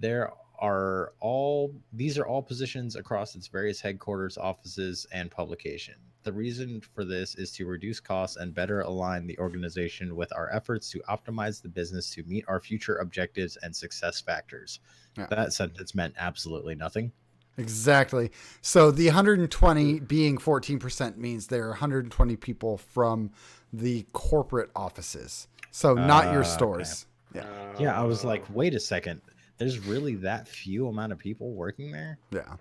Speaker 2: These are all positions across its various headquarters, offices, and publication. The reason for this is to reduce costs and better align the organization with our efforts to optimize the business to meet our future objectives and success factors.
Speaker 1: Yeah.
Speaker 2: That sentence meant absolutely nothing.
Speaker 1: Exactly. So the 120 being 14% means there are 120 people from the corporate offices. So not your stores.
Speaker 2: Okay.
Speaker 1: Yeah.
Speaker 2: Yeah, I was like, wait a second. There's really that few amount of people working there?
Speaker 1: Yeah.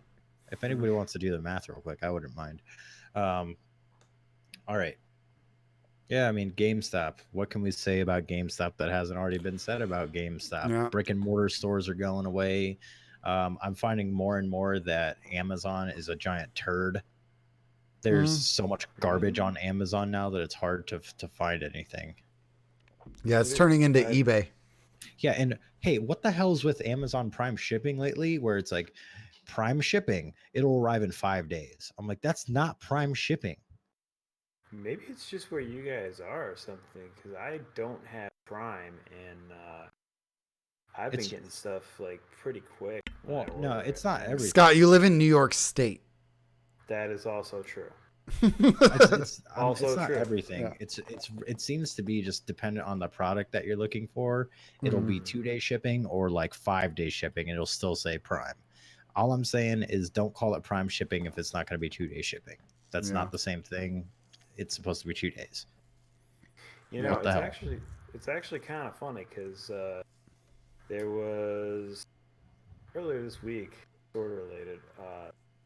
Speaker 2: If anybody wants to do the math real quick, I wouldn't mind. All right. Yeah, I mean, GameStop. What can we say about GameStop that hasn't already been said about GameStop?
Speaker 1: Yeah.
Speaker 2: Brick and mortar stores are going away. I'm finding more and more that Amazon is a giant turd. There's so much garbage on Amazon now that it's hard to find anything.
Speaker 1: Yeah, it's turning into eBay.
Speaker 2: Yeah, and hey, what the hell is with Amazon Prime shipping lately? Where it's like Prime shipping, it'll arrive in 5 days. I'm like, that's not Prime shipping.
Speaker 3: Maybe it's just where you guys are or something, because I don't have Prime, and I've been getting stuff like pretty quick.
Speaker 2: Well, no, it's not everything.
Speaker 1: Scott, you live in New York State.
Speaker 3: That is also true.
Speaker 2: It's
Speaker 3: Also
Speaker 2: not
Speaker 3: true.
Speaker 2: everything.
Speaker 1: Yeah.
Speaker 2: It seems to be just dependent on the product that you're looking for. It'll be 2-day shipping or like 5-day shipping, and it'll still say Prime. All I'm saying is don't call it Prime shipping if it's not going to be 2-day shipping. That's not the same thing. It's supposed to be 2 days.
Speaker 3: You know, it's actually kind of funny because there was earlier this week, sort of related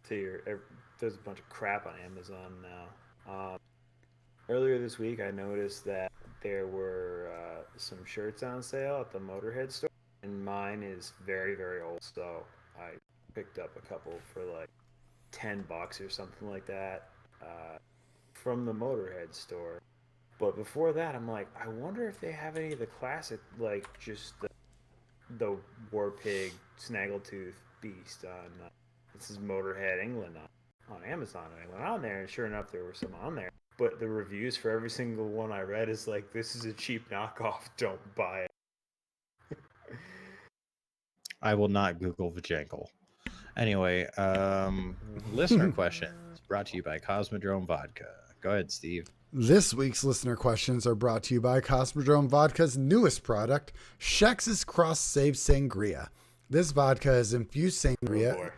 Speaker 3: to there's a bunch of crap on Amazon now. Earlier this week, I noticed that there were some shirts on sale at the Motorhead store, and mine is very, very old, so I picked up a couple for like $10 or something like that from the Motorhead store. But before that, I'm like, I wonder if they have any of the classic, like just the War Pig Snaggletooth Beast on this is Motorhead England on Amazon. And I went on there, and sure enough, there were some on there. But the reviews for every single one I read is like, this is a cheap knockoff. Don't buy it.
Speaker 2: I will not Google Vajankle. Anyway, listener questions brought to you by Cosmodrome Vodka. Go ahead, Steve.
Speaker 1: This week's listener questions are brought to you by Cosmodrome Vodka's newest product, Shex's Cross Save Sangria. This vodka is infused sangria.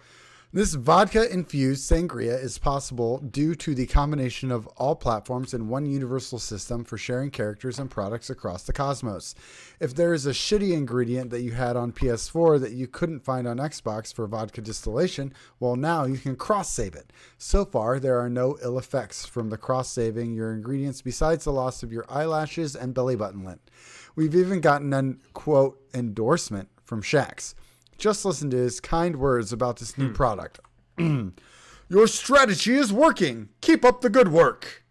Speaker 1: This vodka-infused sangria is possible due to the combination of all platforms in one universal system for sharing characters and products across the cosmos. If there is a shitty ingredient that you had on PS4 that you couldn't find on Xbox for vodka distillation, well, now you can cross-save it. So far, there are no ill effects from the cross-saving your ingredients besides the loss of your eyelashes and belly button lint. We've even gotten an, quote, endorsement from Shax. Just listen to his kind words about this new product. Your strategy is working. Keep up the good work.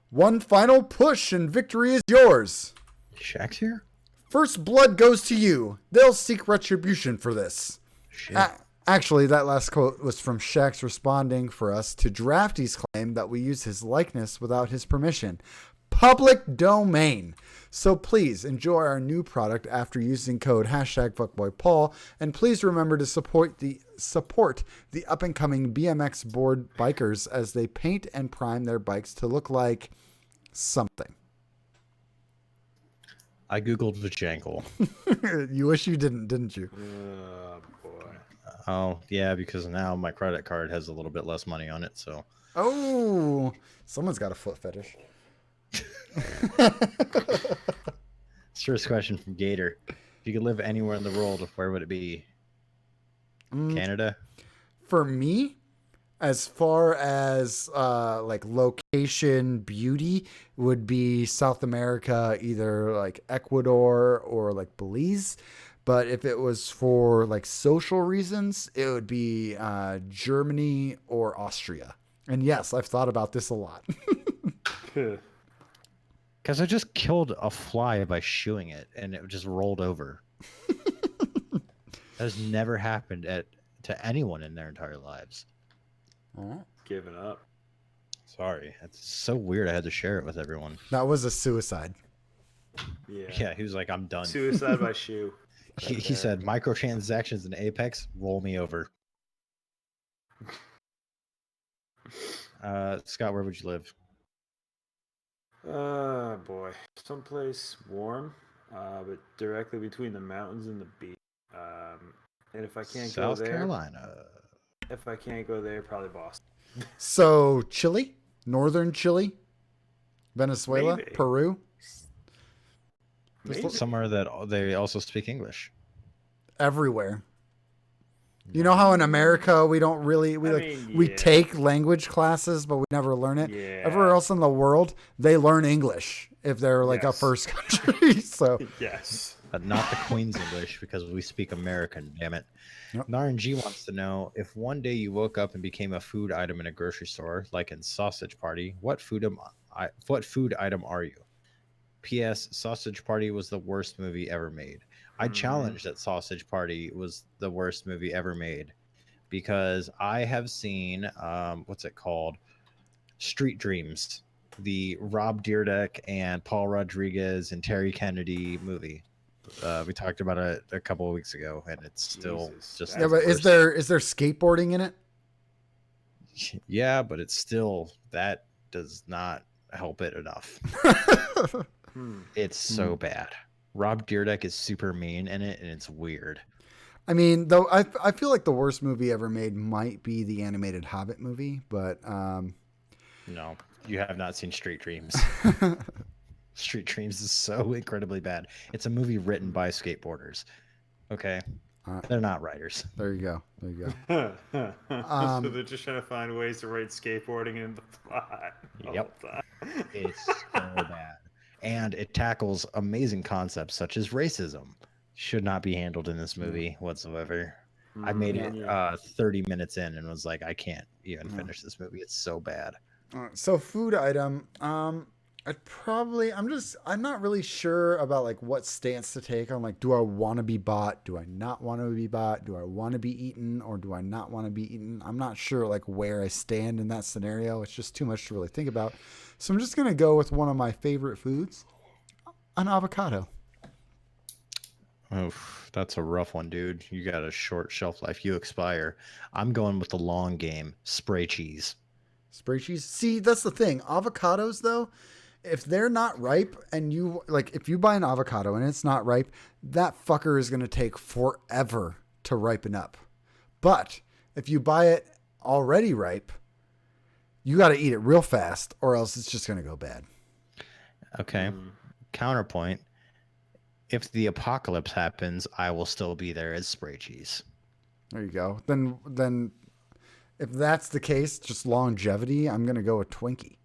Speaker 1: One final push and victory is yours.
Speaker 2: Shaq's here?
Speaker 1: First blood goes to you. They'll seek retribution for this. Actually, that last quote was from Shax responding for us to Drafty's claim that we use his likeness without his permission. Public domain. So please enjoy our new product after using code #FuckboyPaul, and please remember to support the up and coming BMX board bikers as they paint and prime their bikes to look like something.
Speaker 2: I googled Vajankle.
Speaker 1: You wish you didn't you?
Speaker 3: Oh boy.
Speaker 2: Oh yeah, because now my credit card has a little bit less money on it. So.
Speaker 1: Oh, someone's got a foot fetish.
Speaker 2: First question from Gator. If you could live anywhere in the world, where would it be? Canada?
Speaker 1: For me, as far as like location beauty, would be South America, either like Ecuador or like Belize. But if it was for like social reasons, it would be Germany or Austria. And yes, I've thought about this a lot.
Speaker 2: Because I just killed a fly by shooing it, and it just rolled over. That has never happened to anyone in their entire lives.
Speaker 3: Giving up.
Speaker 2: Sorry, it's so weird. I had to share it with everyone.
Speaker 1: That was a suicide.
Speaker 2: Yeah, he was like, "I'm done."
Speaker 3: Suicide by shoe.
Speaker 2: He said, "Microtransactions in Apex, roll me over." Scott, where would you live?
Speaker 3: Boy, someplace warm, but directly between the mountains and the beach. And if I can't
Speaker 2: South
Speaker 3: go there,
Speaker 2: Carolina.
Speaker 3: if I can't go there, probably Boston.
Speaker 1: So Chile, northern Chile, Venezuela,
Speaker 3: Maybe.
Speaker 1: Peru,
Speaker 3: Maybe.
Speaker 2: Somewhere that they also speak English.
Speaker 1: everywhere. You know how in America we don't really we take language classes, but we never learn it.
Speaker 3: Yeah.
Speaker 1: Everywhere else in the world, they learn English if they're like a
Speaker 3: Yes.
Speaker 1: first country. So
Speaker 3: Yes.
Speaker 2: But not the Queen's English because we speak American, damn it.
Speaker 1: Yep.
Speaker 2: Naran G wants to know if one day you woke up and became a food item in a grocery store, like in Sausage Party, what food item are you? P.S. Sausage Party was the worst movie ever made. I challenge that Sausage Party was the worst movie ever made because I have seen what's it called? Street Dreams, the Rob Dyrdek and Paul Rodriguez and Terry Kennedy movie. We talked about it a couple of weeks ago, and it's still
Speaker 3: Jesus,
Speaker 2: just
Speaker 1: yeah, but is there skateboarding in it?
Speaker 2: Yeah, but it's still that does not help it enough. It's so bad. Rob Dyrdek is super mean in it, and it's weird.
Speaker 1: I mean, though, I feel like the worst movie ever made might be the animated Hobbit movie, but
Speaker 2: No, you have not seen Street Dreams. Street Dreams is so incredibly bad. It's a movie written by skateboarders. Okay, they're not writers.
Speaker 1: there you go. There you go.
Speaker 3: So they're just trying to find ways to write skateboarding in the plot.
Speaker 2: Yep. It's so bad. And it tackles amazing concepts such as racism. Should not be handled in this movie whatsoever. I made it 30 minutes in and was like, I can't even finish this movie. It's so bad.
Speaker 1: So food item, I'm not really sure about like what stance to take on like, do I want to be bought? Do I not want to be bought? Do I want to be eaten or do I not want to be eaten? I'm not sure like where I stand in that scenario. It's just too much to really think about. So I'm just going to go with one of my favorite foods, an avocado.
Speaker 2: Oh, that's a rough one, dude. You got a short shelf life. You expire. I'm going with the long game. Spray cheese.
Speaker 1: Spray cheese. See, that's the thing. Avocados though, if they're not ripe and if you buy an avocado and it's not ripe, that fucker is going to take forever to ripen up. But if you buy it already ripe, you got to eat it real fast or else it's just going to go bad.
Speaker 2: Okay. Counterpoint. If the apocalypse happens, I will still be there as spray cheese.
Speaker 1: There you go. Then if that's the case, just longevity, I'm going to go with Twinkie.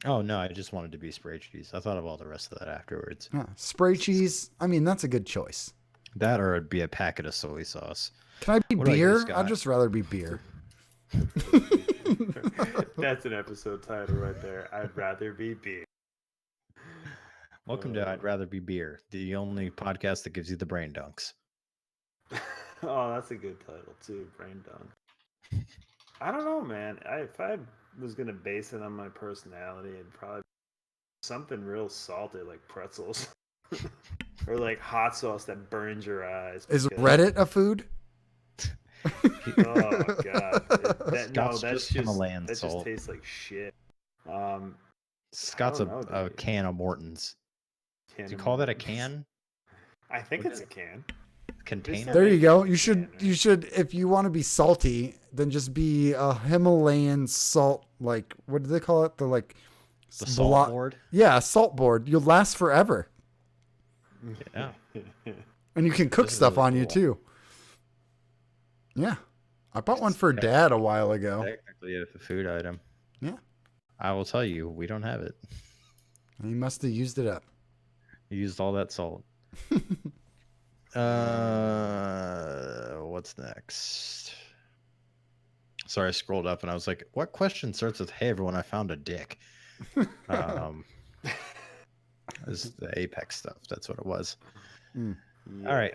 Speaker 2: Oh, no, I just wanted to be spray cheese. I thought of all the rest of that afterwards.
Speaker 1: Yeah, spray cheese. I mean, that's a good choice.
Speaker 2: That or it'd be a packet of soy sauce.
Speaker 1: Can I be
Speaker 2: What about you,
Speaker 1: beer?
Speaker 2: Scott?
Speaker 1: I'd just rather be beer.
Speaker 3: That's an episode title right there. I'd rather be beer.
Speaker 2: Welcome to I'd Rather Be Beer, the only podcast that gives you the brain dunks.
Speaker 3: Oh, that's a good title too, Brain Dunk. I don't know, man. If I was gonna base it on my personality, it'd probably be something real salty like pretzels. Or like hot sauce that burns your eyes.
Speaker 1: Is
Speaker 3: because-
Speaker 1: Reddit a food?
Speaker 3: Oh god.
Speaker 2: Scott's
Speaker 3: That's
Speaker 2: just Himalayan
Speaker 3: that
Speaker 2: salt.
Speaker 3: just tastes like shit.
Speaker 2: Scott's
Speaker 3: I don't know,
Speaker 2: a
Speaker 3: dude.
Speaker 2: can of Morton's. Do you call that a can?
Speaker 3: I think it's a can.
Speaker 2: Container?
Speaker 1: There you go. You should if you want to be salty, then just be a Himalayan salt, like what do they call it?
Speaker 2: The salt board?
Speaker 1: Yeah, a salt board. You'll last forever.
Speaker 2: Yeah.
Speaker 1: And you can cook
Speaker 2: This is
Speaker 1: stuff
Speaker 2: really
Speaker 1: on you
Speaker 2: cool.
Speaker 1: too. Yeah. I bought one for Dad a while ago.
Speaker 2: Technically a food item.
Speaker 1: Yeah.
Speaker 2: I will tell you, we don't have it.
Speaker 1: And he must have used it up.
Speaker 2: We used all that salt. What's next? Sorry, I scrolled up and I was like, what question starts with, hey, everyone, I found a dick? This is the Apex stuff. That's what it was.
Speaker 1: Mm.
Speaker 3: Yeah.
Speaker 2: All right.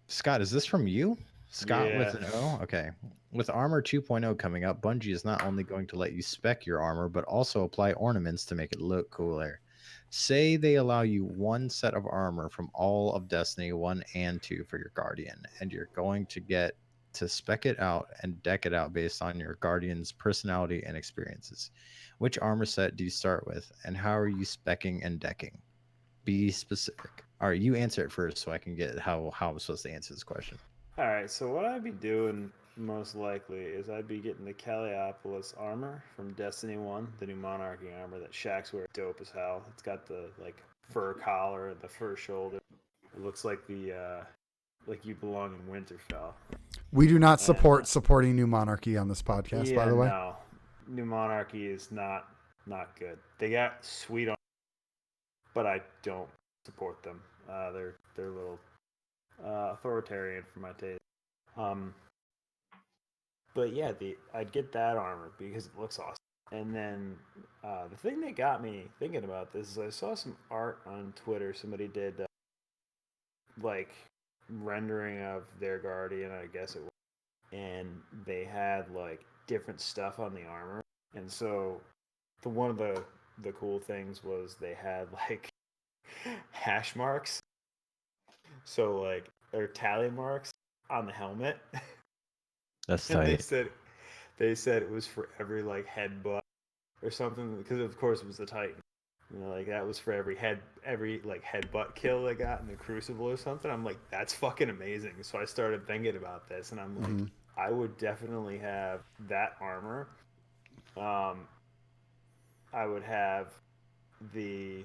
Speaker 2: Scott, is this from you? Scott with an O? Okay. With Armor 2.0 coming up, Bungie is not only going to let you spec your armor, but also apply ornaments to make it look cooler. Say they allow you one set of armor from all of Destiny 1 and 2 for your Guardian, and you're going to get to spec it out and deck it out based on your Guardian's personality and experiences. Which armor set do you start with, and how are you specking and decking? Be specific. All right, you answer it first so I can get how I'm supposed to answer this question.
Speaker 3: All right, so what I'd be doing most likely is I'd be getting the Caliopolis armor from Destiny 1, the new Monarchy armor that Shaxx wears, dope as hell. It's got the like fur collar and the fur shoulder. It looks like the like you belong in Winterfell.
Speaker 1: We do not support supporting New Monarchy on this podcast, by the way.
Speaker 3: No. New Monarchy is not good. They got sweet armor, but I don't support them. They're a little authoritarian for my taste. But yeah, I'd get that armor because it looks awesome. And then the thing that got me thinking about this is I saw some art on Twitter. Somebody did like rendering of their Guardian, I guess it was, and they had like different stuff on the armor. And so one of the cool things was they had like hash marks. So like or tally marks on the helmet.
Speaker 2: That's
Speaker 3: and
Speaker 2: tight.
Speaker 3: they said it was for every like headbutt or something because of course it was the Titan. You know, like that was for every like headbutt kill they got in the Crucible or something. I'm like, that's fucking amazing. So I started thinking about this, and I'm like, I would definitely have that armor. I would have I'd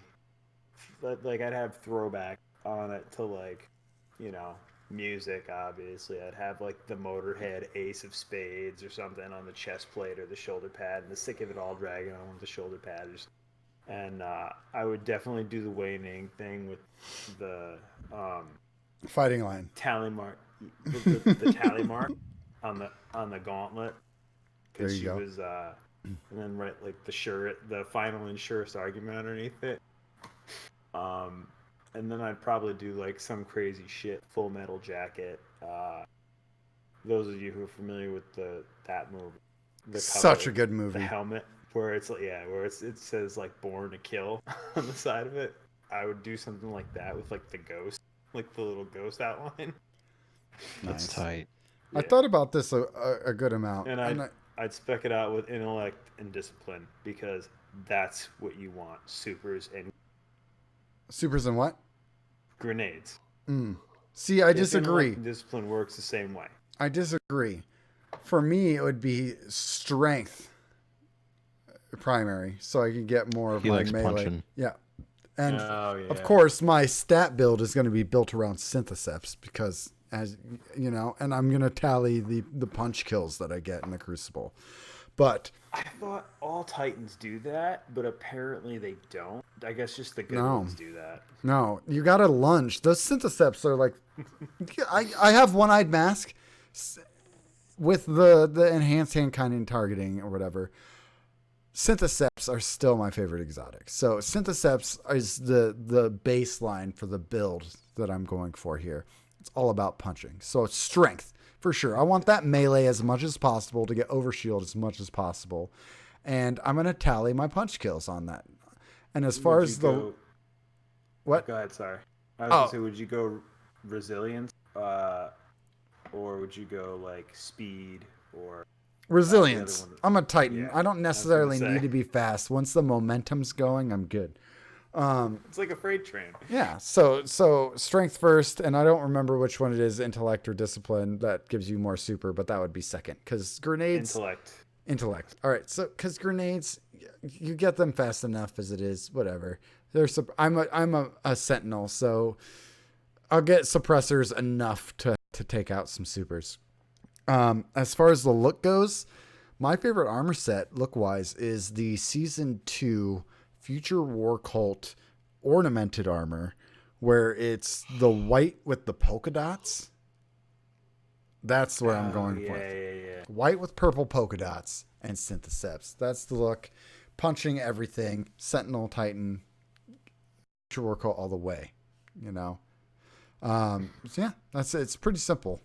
Speaker 3: have throwback on it to like, you know, music. Obviously, I'd have like the Motorhead Ace of Spades or something on the chest plate or the shoulder pad, and the Sick of It All Dragon on the shoulder pad. And I would definitely do the Wei Ning thing with the
Speaker 1: Fighting line
Speaker 3: tally mark, the tally mark on the gauntlet
Speaker 1: There
Speaker 3: because
Speaker 1: you
Speaker 3: she
Speaker 1: go.
Speaker 3: was, and then write like the final and surest argument underneath it. And then I'd probably do like some crazy shit, Full Metal Jacket. Those of you who are familiar with that movie, the
Speaker 1: Such
Speaker 3: cover,
Speaker 1: a good movie.
Speaker 3: the helmet where it's like it says like "Born to Kill" on the side of it. I would do something like that with like the ghost, like the little ghost outline.
Speaker 2: That's
Speaker 1: Nice.
Speaker 2: tight.
Speaker 1: I
Speaker 3: Yeah.
Speaker 1: thought about this a good amount.
Speaker 3: And I'd spec it out with intellect and discipline because that's what you want. Supers and
Speaker 1: Supers and what?
Speaker 3: grenades.
Speaker 1: See, I
Speaker 3: If
Speaker 1: disagree.
Speaker 3: intellect and discipline works the same way.
Speaker 1: I disagree. For me, it would be strength primary, so I can get more of
Speaker 2: He
Speaker 1: my
Speaker 2: likes
Speaker 1: melee.
Speaker 2: punching.
Speaker 1: Yeah, and
Speaker 3: Oh, yeah.
Speaker 1: of course, my stat build is going to be built around syntheseps because, as you know, and I'm going to tally the punch kills that I get in the Crucible. But
Speaker 3: I thought all Titans do that, but apparently they don't. I guess just the good
Speaker 1: No.
Speaker 3: ones do that.
Speaker 1: no, you got to lunge. Those syntheseps are like, I have one-eyed mask with the enhanced hand cannon targeting or whatever. Syntheseps are still my favorite exotic. So syntheseps is the baseline for the build that I'm going for here. It's all about punching. So it's strength for sure. I want that melee as much as possible to get overshield as much as possible. And I'm going to tally my punch kills on that. And as far as what?
Speaker 3: Go ahead, sorry. I was going to say, would you go resilience, or would you go like speed or
Speaker 1: Resilience.
Speaker 3: the other one?
Speaker 1: I'm a Titan.
Speaker 3: Yeah,
Speaker 1: I don't
Speaker 3: I was
Speaker 1: necessarily
Speaker 3: gonna say.
Speaker 1: need to be fast. Once the momentum's going, I'm good.
Speaker 3: It's like a freight train.
Speaker 1: Yeah. So strength first, and I don't remember which one it is, intellect or discipline, that gives you more super, but that would be second because grenades. Intellect. All right. So because grenades, you get them fast enough as it is. Whatever. I'm a sentinel, so I'll get suppressors enough to take out some supers. As far as the look goes, my favorite armor set look wise is the season 2 Future War Cult ornamented armor where it's the white with the polka dots. That's where I'm going with.
Speaker 3: Yeah.
Speaker 1: White with purple polka dots and syntheseps. That's the look. Punching everything. Sentinel Titan. Oracle all the way. You know. So yeah, it's pretty simple.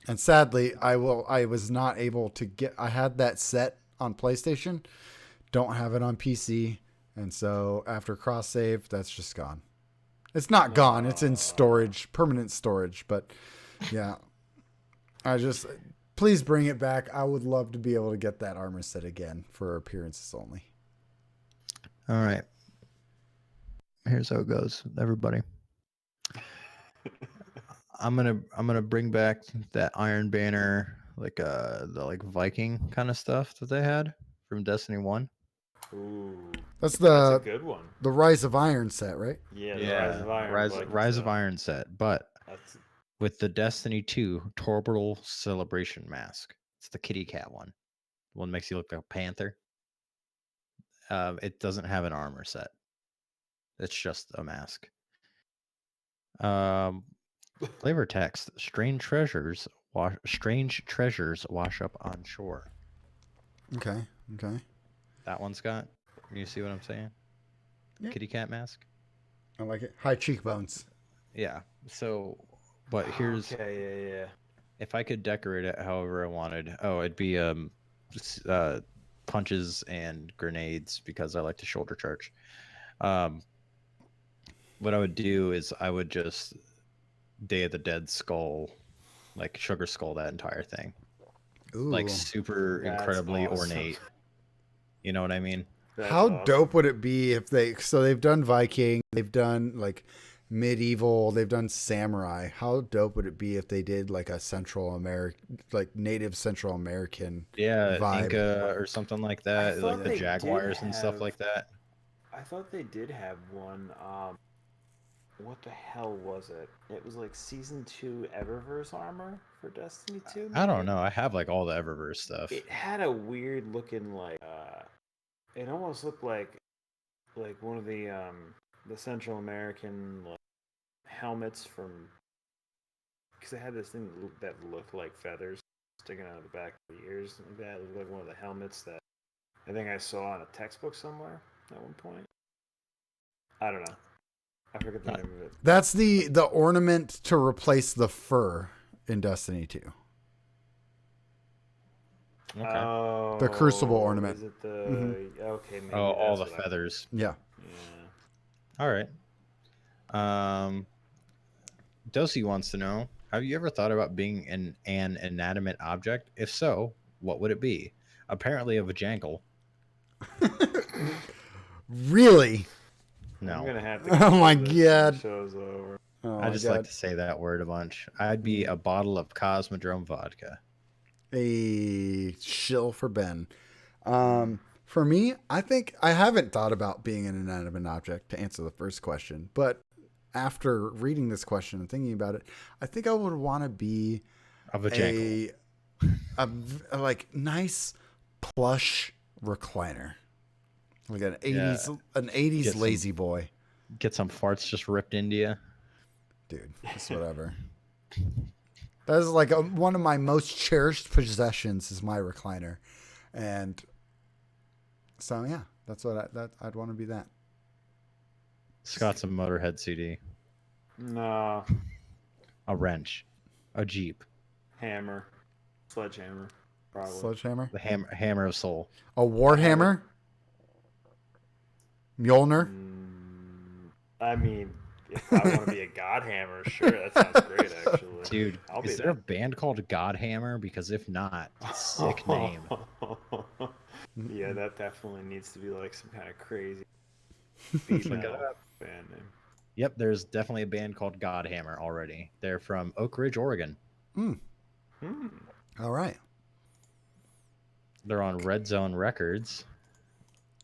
Speaker 1: And sadly, I was not able to get. I had that set on PlayStation. Don't have it on PC. And so after cross save, that's just gone. It's not gone. It's in storage, permanent storage. But yeah. Please bring it back. I would love to be able to get that armor set again for appearances only.
Speaker 2: All right. Here's how it goes, everybody. I'm gonna bring back that Iron Banner, the Viking kind of stuff that they had from Destiny 1.
Speaker 3: Ooh,
Speaker 1: That's
Speaker 3: a good one.
Speaker 1: The Rise of Iron set, right?
Speaker 3: Yeah, the Rise of Iron.
Speaker 2: Rise of Iron set, but
Speaker 3: That's
Speaker 2: with the Destiny 2 Torbital Celebration mask. It's the kitty cat one. The one that makes you look like a panther. It doesn't have an armor set. It's just a mask. Flavor text: strange treasures wash up on shore.
Speaker 1: Okay.
Speaker 2: That one's got. You see what I'm saying?
Speaker 1: Yeah.
Speaker 2: Kitty cat mask.
Speaker 1: I like it. High cheekbones.
Speaker 2: Yeah. So, but here's.
Speaker 3: okay. Yeah.
Speaker 2: If I could decorate it however I wanted, it'd be punches and grenades because I like to shoulder charge. What I would do is I would just Day of the Dead skull, like sugar skull that entire thing.
Speaker 1: Ooh.
Speaker 2: Like super
Speaker 3: That's
Speaker 2: incredibly
Speaker 3: awesome.
Speaker 2: ornate. You know what I mean?
Speaker 1: How
Speaker 3: awesome.
Speaker 1: dope would it be if they've done Viking, they've done like medieval, they've done samurai. How dope would it be if they did like a Central American, like native Central American vibe?
Speaker 2: Inca or something like that,
Speaker 3: I
Speaker 2: like
Speaker 3: thought
Speaker 2: the
Speaker 3: they
Speaker 2: Jaguars
Speaker 3: did
Speaker 2: and stuff
Speaker 3: have-
Speaker 2: like that.
Speaker 3: I thought they did have one. What the hell was it? It was like Season 2 Eververse armor for Destiny 2.
Speaker 2: I don't
Speaker 3: maybe?
Speaker 2: know. I have like all the Eververse stuff.
Speaker 3: It had a weird looking it almost looked like one of the Central American helmets from, because it had this thing that looked like feathers sticking out of the back of the ears like that. It looked like one of the helmets that I think I saw in a textbook somewhere at one point. I don't know. I forget the name of it.
Speaker 1: That's the ornament to replace the fur in Destiny 2.
Speaker 2: Okay.
Speaker 3: Oh,
Speaker 1: The Crucible ornament.
Speaker 3: Is it the okay? Maybe
Speaker 2: all
Speaker 3: that's
Speaker 2: the
Speaker 3: what
Speaker 2: feathers.
Speaker 1: Yeah.
Speaker 3: Yeah.
Speaker 2: All right. Dosey wants to know: have you ever thought about being an inanimate object? If so, what would it be? Apparently, a vajangle.
Speaker 1: Really?
Speaker 2: No,
Speaker 3: I'm gonna have to.
Speaker 1: Oh my
Speaker 3: Google this when the
Speaker 1: God.
Speaker 3: Show's over.
Speaker 1: Oh
Speaker 2: I
Speaker 1: my
Speaker 2: just
Speaker 1: God.
Speaker 2: like to say that word a bunch. I'd be a bottle of Cosmodrome vodka.
Speaker 1: A shill for Ben. For me, I think I haven't thought about being an inanimate object to answer the first question, but after reading this question and thinking about it, I think I would want to be
Speaker 2: A vajangle.
Speaker 1: a like nice plush recliner, like an 80s
Speaker 2: Get some-
Speaker 1: lazy boy,
Speaker 2: Get some farts just ripped into you.
Speaker 1: dude. It's whatever. That is like one of my most cherished possessions is my recliner, and so yeah, that's what I'd want to be that.
Speaker 2: Scott's a Motorhead CD.
Speaker 3: No,
Speaker 2: A wrench. A Jeep.
Speaker 3: hammer, sledgehammer, probably.
Speaker 1: Sledgehammer,
Speaker 2: The hammer of soul.
Speaker 1: a warhammer, Mjolnir.
Speaker 3: I mean, if I want to be a god hammer, sure, that sounds great, actually.
Speaker 2: Dude,
Speaker 3: I'll be
Speaker 2: is there a band called Godhammer? Because if not, sick name.
Speaker 3: Yeah, that definitely needs to be like some kind of crazy
Speaker 2: Look
Speaker 3: female
Speaker 2: it up.
Speaker 3: band name.
Speaker 2: Yep, there's definitely a band called Godhammer already. They're from Oak Ridge, Oregon.
Speaker 1: All right.
Speaker 2: They're on Red Zone Records.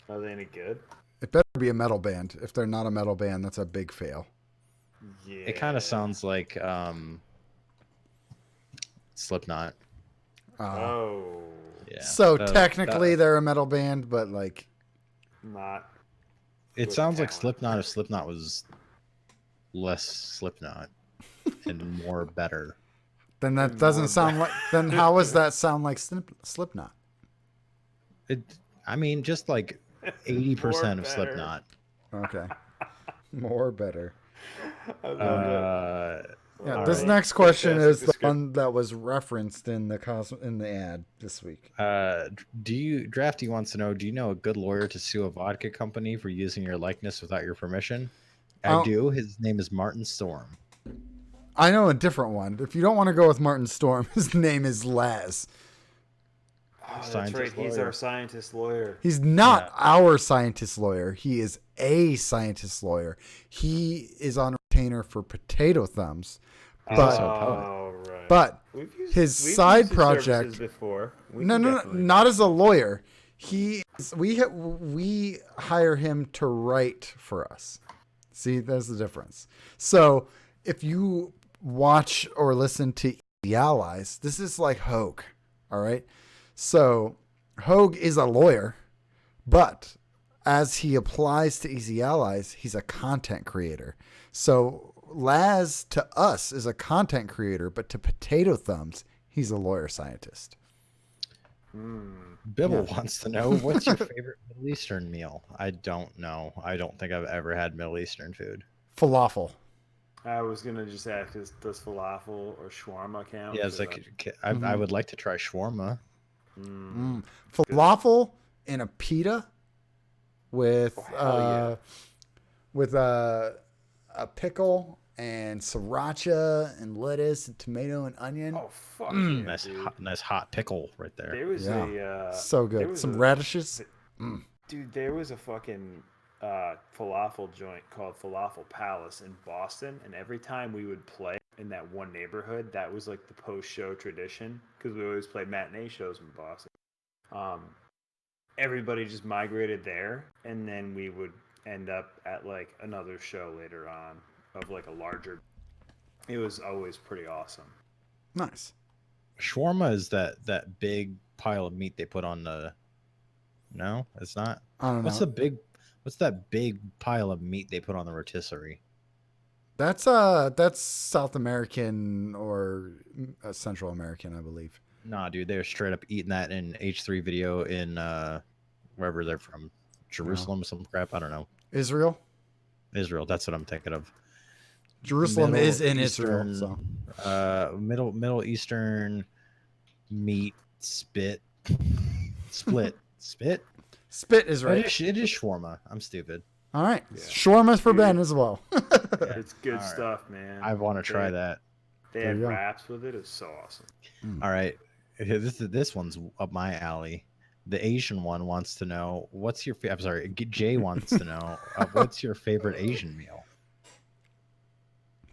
Speaker 3: Are they any good?
Speaker 1: It better be a metal band. If they're not a metal band, that's a big fail.
Speaker 3: Yeah.
Speaker 2: It kind of sounds like Slipknot.
Speaker 3: Oh,
Speaker 2: Yeah.
Speaker 1: So
Speaker 2: That-
Speaker 1: technically they're a metal band, but like
Speaker 3: not.
Speaker 2: it
Speaker 3: with
Speaker 2: sounds like
Speaker 3: talent.
Speaker 2: Slipknot if Slipknot was less Slipknot and more better.
Speaker 1: Then that doesn't sound like. Then how does that sound like Slipknot?
Speaker 2: I mean, just like 80% of
Speaker 3: better.
Speaker 2: Slipknot.
Speaker 1: Okay, more better.
Speaker 3: I love it.
Speaker 1: Yeah,
Speaker 3: All
Speaker 1: this
Speaker 3: right.
Speaker 1: next question
Speaker 3: Fantastic
Speaker 1: is the
Speaker 3: description.
Speaker 1: one that was referenced in the ad this week.
Speaker 2: Drafty wants to know, do you know a good lawyer to sue a vodka company for using your likeness without your permission? I
Speaker 1: Oh.
Speaker 2: do. His name is Martin Storm.
Speaker 1: I know a different one. If you don't want to go with Martin Storm, his name is Laz.
Speaker 3: Oh, that's
Speaker 2: Scientist
Speaker 3: right. He's
Speaker 2: lawyer.
Speaker 3: our scientist lawyer.
Speaker 1: He's not our scientist lawyer. He is a scientist lawyer. He is on retainer for Potato Thumbs.
Speaker 2: He's
Speaker 1: But,
Speaker 2: also a poet.
Speaker 3: Oh, right.
Speaker 1: but
Speaker 3: We've
Speaker 1: his
Speaker 3: used
Speaker 1: side
Speaker 3: his services
Speaker 1: project.
Speaker 3: before. We
Speaker 1: No,
Speaker 3: can
Speaker 1: no, no,
Speaker 3: definitely-
Speaker 1: not as a lawyer. We hire him to write for us. See, that's the difference. So if you watch or listen to the Allies, this is like Hogue. All right. So Hogue is a lawyer, but as he applies to Easy Allies, he's a content creator. So Laz to us is a content creator, but to Potato Thumbs, he's a lawyer scientist.
Speaker 2: Bibble wants to know, what's your favorite Middle Eastern meal? I don't know. I don't think I've ever had Middle Eastern food.
Speaker 1: Falafel.
Speaker 3: I was gonna just ask, does falafel or shawarma count?
Speaker 2: Yeah, it's like I would like to try shawarma.
Speaker 1: Falafel in a pita with
Speaker 3: hell
Speaker 1: a pickle and sriracha and lettuce and tomato and onion.
Speaker 3: Oh fuck yeah,
Speaker 2: Nice,
Speaker 3: dude.
Speaker 2: nice hot pickle right there.
Speaker 3: There was
Speaker 1: So
Speaker 3: there
Speaker 1: good.
Speaker 3: was
Speaker 1: Some radishes.
Speaker 3: Dude, there was a fucking falafel joint called Falafel Palace in Boston, and every time we would play in that one neighborhood, that was like the post-show tradition because we always played matinee shows in Boston. Everybody just migrated there, and then we would end up at like another show later on of like a larger. It was always pretty awesome.
Speaker 1: Nice.
Speaker 2: Shawarma is that big pile of meat they put on the. No, it's not.
Speaker 1: I don't know.
Speaker 2: What's that big pile of meat they put on the rotisserie?
Speaker 1: That's South American or Central American, I believe.
Speaker 2: Nah, dude, they're straight up eating that in H3 video in wherever they're from, Jerusalem, some crap. I don't know.
Speaker 1: Israel.
Speaker 2: Israel. That's what I'm thinking of.
Speaker 1: Jerusalem
Speaker 2: Middle
Speaker 1: is in
Speaker 2: Eastern,
Speaker 1: Israel. So
Speaker 2: Middle Eastern meat split.
Speaker 1: spit is right.
Speaker 2: It is shawarma. I'm stupid.
Speaker 1: All right. Shawarma's for Ben as well.
Speaker 3: It's good
Speaker 2: All right.
Speaker 3: stuff, man.
Speaker 2: I want to try that.
Speaker 3: They
Speaker 1: There
Speaker 3: had
Speaker 1: you go.
Speaker 3: wraps with it. It's so awesome.
Speaker 2: All right, this one's up my alley. The Asian one wants to know what's your. I'm sorry, Jay wants to know what's your favorite Asian meal.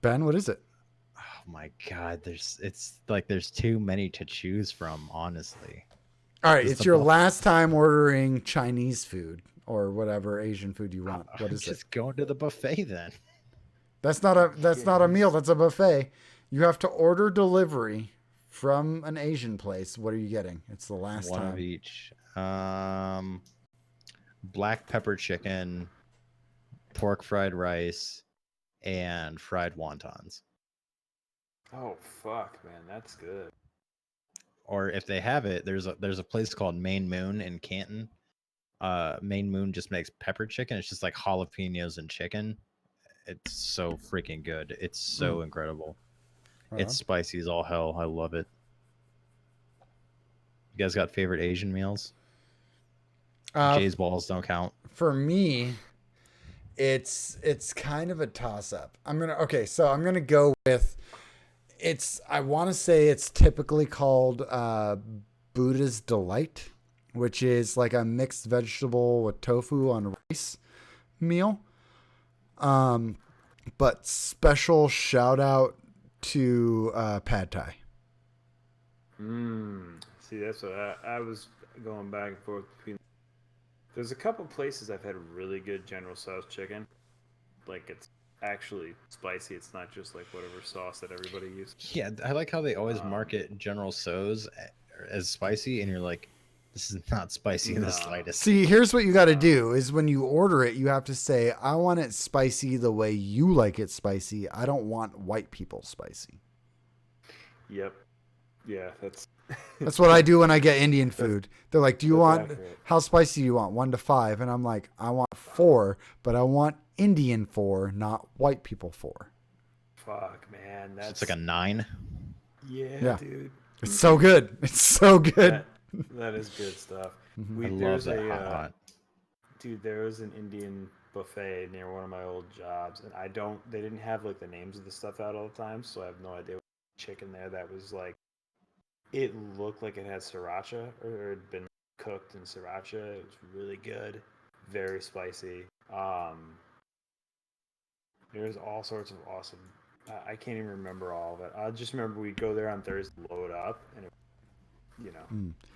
Speaker 1: Ben, what is it?
Speaker 2: Oh my God, there's too many to choose from. Honestly,
Speaker 1: All right,
Speaker 2: It's
Speaker 1: it's
Speaker 2: the
Speaker 1: your
Speaker 2: buff-
Speaker 1: last time ordering Chinese food or whatever Asian food you want. What
Speaker 2: I'm
Speaker 1: is it?
Speaker 2: just going to the buffet then.
Speaker 1: That's not a meal. That's a buffet. You have to order delivery from an Asian place. What are you getting? It's the last
Speaker 2: One
Speaker 1: time.
Speaker 2: of each. Black pepper chicken, pork fried rice, and fried wontons.
Speaker 3: Oh fuck, man, that's good.
Speaker 2: Or if they have it, there's a place called Main Moon in Canton. Main Moon just makes pepper chicken. It's just like jalapenos and chicken. It's so freaking good. It's so incredible.
Speaker 1: Right
Speaker 2: It's
Speaker 1: on.
Speaker 2: spicy as all hell. I love it. You guys got favorite Asian meals? Jay's balls don't count.
Speaker 1: For me, it's kind of a toss up. I'm gonna go with I want to say it's typically called Buddha's Delight, which is like a mixed vegetable with tofu on rice meal. But special shout out to Pad Thai.
Speaker 3: See, that's what I was going back and forth between. There's a couple places I've had really good General Tso's chicken. Like it's actually spicy. It's not just like whatever sauce that everybody uses.
Speaker 2: Yeah, I like how they always market General Tso's as spicy, and you're like, This is not spicy in the
Speaker 3: No.
Speaker 2: slightest.
Speaker 1: See, here's what you got to do is when you order it, you have to say, I want it spicy the way you like it spicy. I don't want white people spicy.
Speaker 3: Yep. Yeah, that's
Speaker 1: That's what I do when I get Indian food. They're like, do you
Speaker 3: that's
Speaker 1: want,
Speaker 3: accurate.
Speaker 1: how spicy do you want? 1 to 5. And I'm like, I want 4, but I want Indian 4, not white people 4.
Speaker 3: Fuck, man.
Speaker 2: It's
Speaker 3: That's
Speaker 2: like a 9.
Speaker 1: Yeah.
Speaker 3: dude.
Speaker 1: It's so good. It's so good.
Speaker 3: That is good stuff.
Speaker 2: I love
Speaker 3: There's
Speaker 2: that
Speaker 3: a
Speaker 2: hot.
Speaker 3: dude. There was an Indian buffet near one of my old jobs, and they didn't have like the names of the stuff out all the time, so I have no idea what chicken there that was like. It looked like it had sriracha or had been cooked in sriracha. It was really good, very spicy. There's all sorts of awesome. I can't even remember all of it. I just remember we'd go there on Thursday, load up, and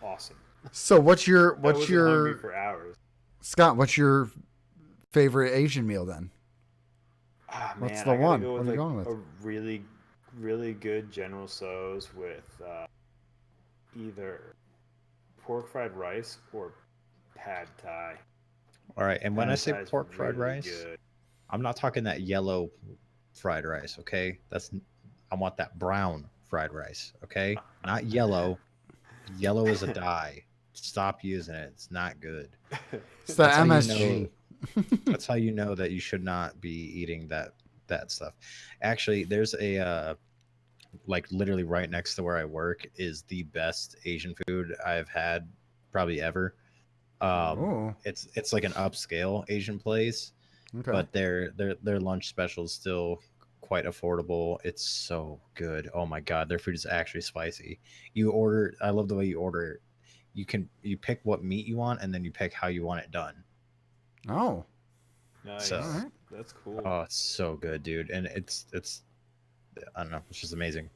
Speaker 3: awesome.
Speaker 1: So what's
Speaker 3: I wasn't hungry for hours.
Speaker 1: Scott, what's your favorite Asian meal then?
Speaker 3: Ah, man,
Speaker 1: What's the
Speaker 3: I gotta
Speaker 1: one?
Speaker 3: go
Speaker 1: What
Speaker 3: with
Speaker 1: are you
Speaker 3: like
Speaker 1: going with?
Speaker 3: a really, really good General Tso's with either pork fried rice or pad thai.
Speaker 2: All right, and when I
Speaker 3: Pad
Speaker 2: say
Speaker 3: thai's
Speaker 2: pork fried
Speaker 3: really
Speaker 2: rice,
Speaker 3: good.
Speaker 2: I'm not talking that yellow fried rice, okay? I want that brown fried rice, okay? Not yellow. Yellow is a dye. Stop using it. It's not good.
Speaker 1: It's the
Speaker 2: That's how you
Speaker 1: MSG.
Speaker 2: That's how you know that you should not be eating that stuff. Actually, there's a like literally right next to where I work is the best Asian food I've had probably ever.
Speaker 1: Oh,
Speaker 2: It's like an upscale Asian place,
Speaker 1: okay.
Speaker 2: but their lunch special is still quite affordable. It's so good. Oh my god, their food is actually spicy. I love the way you order it. You pick what meat you want and then you pick how you want it done.
Speaker 1: Oh,
Speaker 3: Nice.
Speaker 2: So,
Speaker 1: alright.
Speaker 3: That's cool.
Speaker 2: oh, it's so good, dude. And it's I don't know, it's just amazing.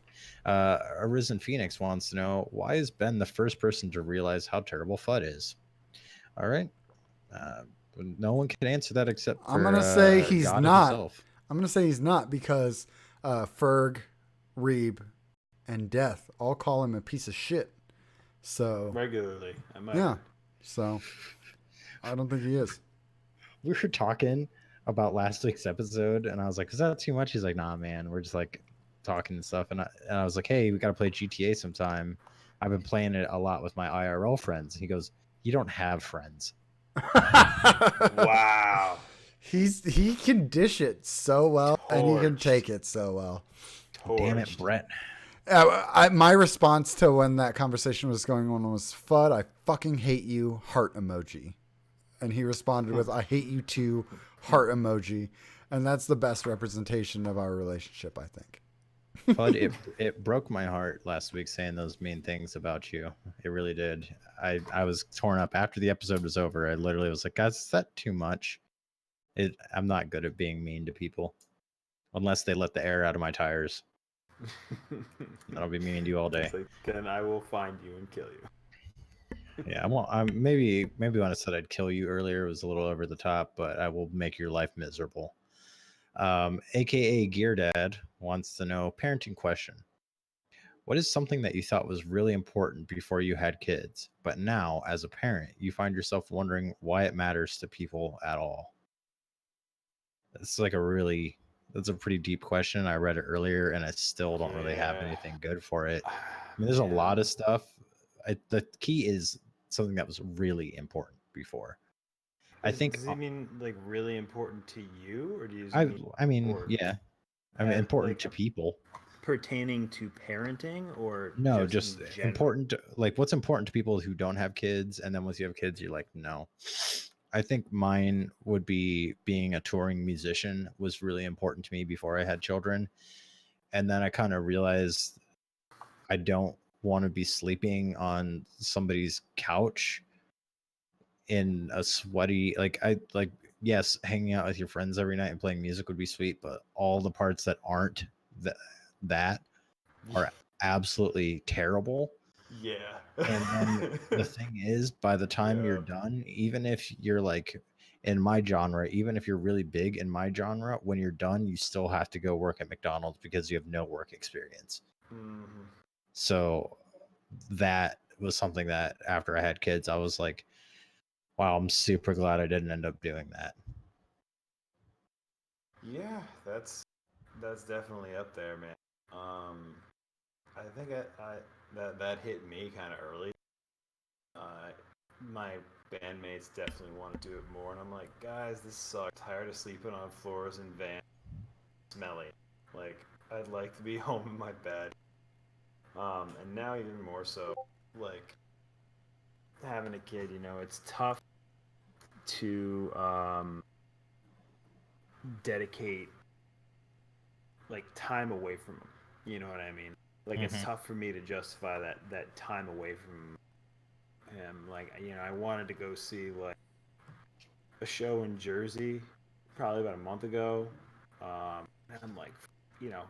Speaker 2: Arisen Phoenix wants to know, why is Ben the first person to realize how terrible FUD is? All right. Uh, no one can answer that except for
Speaker 1: I'm gonna say he's
Speaker 2: God
Speaker 1: not.
Speaker 2: himself.
Speaker 1: I'm gonna say he's not because Ferg, Reeb, and Death all call him a piece of shit. So
Speaker 3: Regularly, I might.
Speaker 1: yeah. So I don't think he is.
Speaker 2: We were talking about last week's episode, and I was like, "Is that too much?" He's like, "Nah, man. We're just like talking and stuff." And I was like, "Hey, we got to play GTA sometime. I've been playing it a lot with my IRL friends." He goes, "You don't have friends."
Speaker 3: Wow.
Speaker 1: He can dish it so well, and he can
Speaker 3: Torched.
Speaker 1: take it so well.
Speaker 2: Damn it,
Speaker 3: Torched.
Speaker 2: Brett.
Speaker 1: My response to when that conversation was going on was, "Fud, I fucking hate you." Heart emoji, and he responded with, "I hate you too." Heart emoji, and that's the best representation of our relationship, I think.
Speaker 2: Bud, it broke my heart last week saying those mean things about you. It really did. I was torn up after the episode was over. I literally was like, "Guys, is that too much?" I'm not good at being mean to people, unless they let the air out of my tires. I'll be mean to you all day.
Speaker 3: It's like, then I will find you and kill you.
Speaker 2: Yeah, well, maybe when I said I'd kill you earlier, it was a little over the top, but I will make your life miserable. AKA Gear Dad wants to know, parenting question. What is something that you thought was really important before you had kids, but now as a parent, you find yourself wondering why it matters to people at all? It's like that's a pretty deep question. I read it earlier and I still don't really have
Speaker 3: Yeah.
Speaker 2: anything good for it. I mean, there's a lot of stuff. The key is something that was really important before. I think
Speaker 3: Does he mean like really important to you, or do you
Speaker 2: I
Speaker 3: mean
Speaker 2: I mean,
Speaker 3: important
Speaker 2: yeah. I mean, important
Speaker 3: like
Speaker 2: to people.
Speaker 3: pertaining to parenting, or
Speaker 2: No,
Speaker 3: just
Speaker 2: just
Speaker 3: in general?
Speaker 2: important. Like, what's important to people who don't have kids, and then once you have kids, you're like, no. I think mine would be being a touring musician was really important to me before I had children, and then I kind of realized I don't want to be sleeping on somebody's couch in a sweaty yes, hanging out with your friends every night and playing music would be sweet, but all the parts that aren't that are absolutely terrible.
Speaker 3: Yeah.
Speaker 2: And then the thing is, by the time you're done, even if you're like in my genre, even if you're really big in my genre, when you're done, you still have to go work at McDonald's because you have no work experience.
Speaker 3: Mhm.
Speaker 2: So that was something that after I had kids, I was like, wow, I'm super glad I didn't end up doing that.
Speaker 3: Yeah, that's definitely up there, man. I think that hit me kind of early. Uh, my bandmates definitely want to do it more, and I'm like, guys, this sucks. Tired of sleeping on floors in vans, smelly. Like, I'd like to be home in my bed. And now even more so, like having a kid, it's tough to dedicate like time away from him. You know what I mean? Like it's
Speaker 2: Hmm.
Speaker 3: tough for me to justify that time away from him. Like I wanted to go see like a show in Jersey probably about a month ago. And I'm like, you know,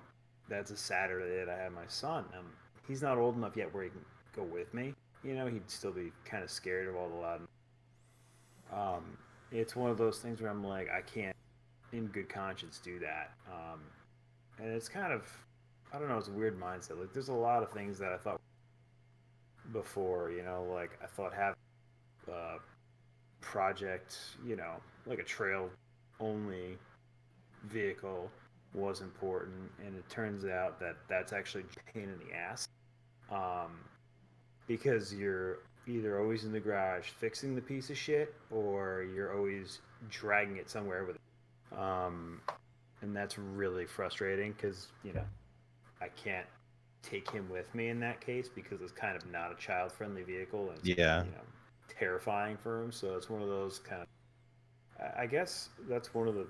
Speaker 3: that's a Saturday that I have my son. He's not old enough yet where he can go with me. He'd still be kind of scared of all the loud. Um, it's one of those things where I'm like, I can't, in good conscience, do that. And it's kind of, I don't know, it's a weird mindset. Like, there's a lot of things that I thought before, like I thought having a project, like a trail only vehicle was important, and it turns out that that's actually a pain in the ass, um, because you're either always in the garage fixing the piece of shit, or you're always dragging it somewhere with it. And that's really frustrating because I can't take him with me in that case because it's kind of not a child friendly vehicle, and it's
Speaker 2: Yeah.
Speaker 3: terrifying for him. So it's one of those kind of, I guess that's one of the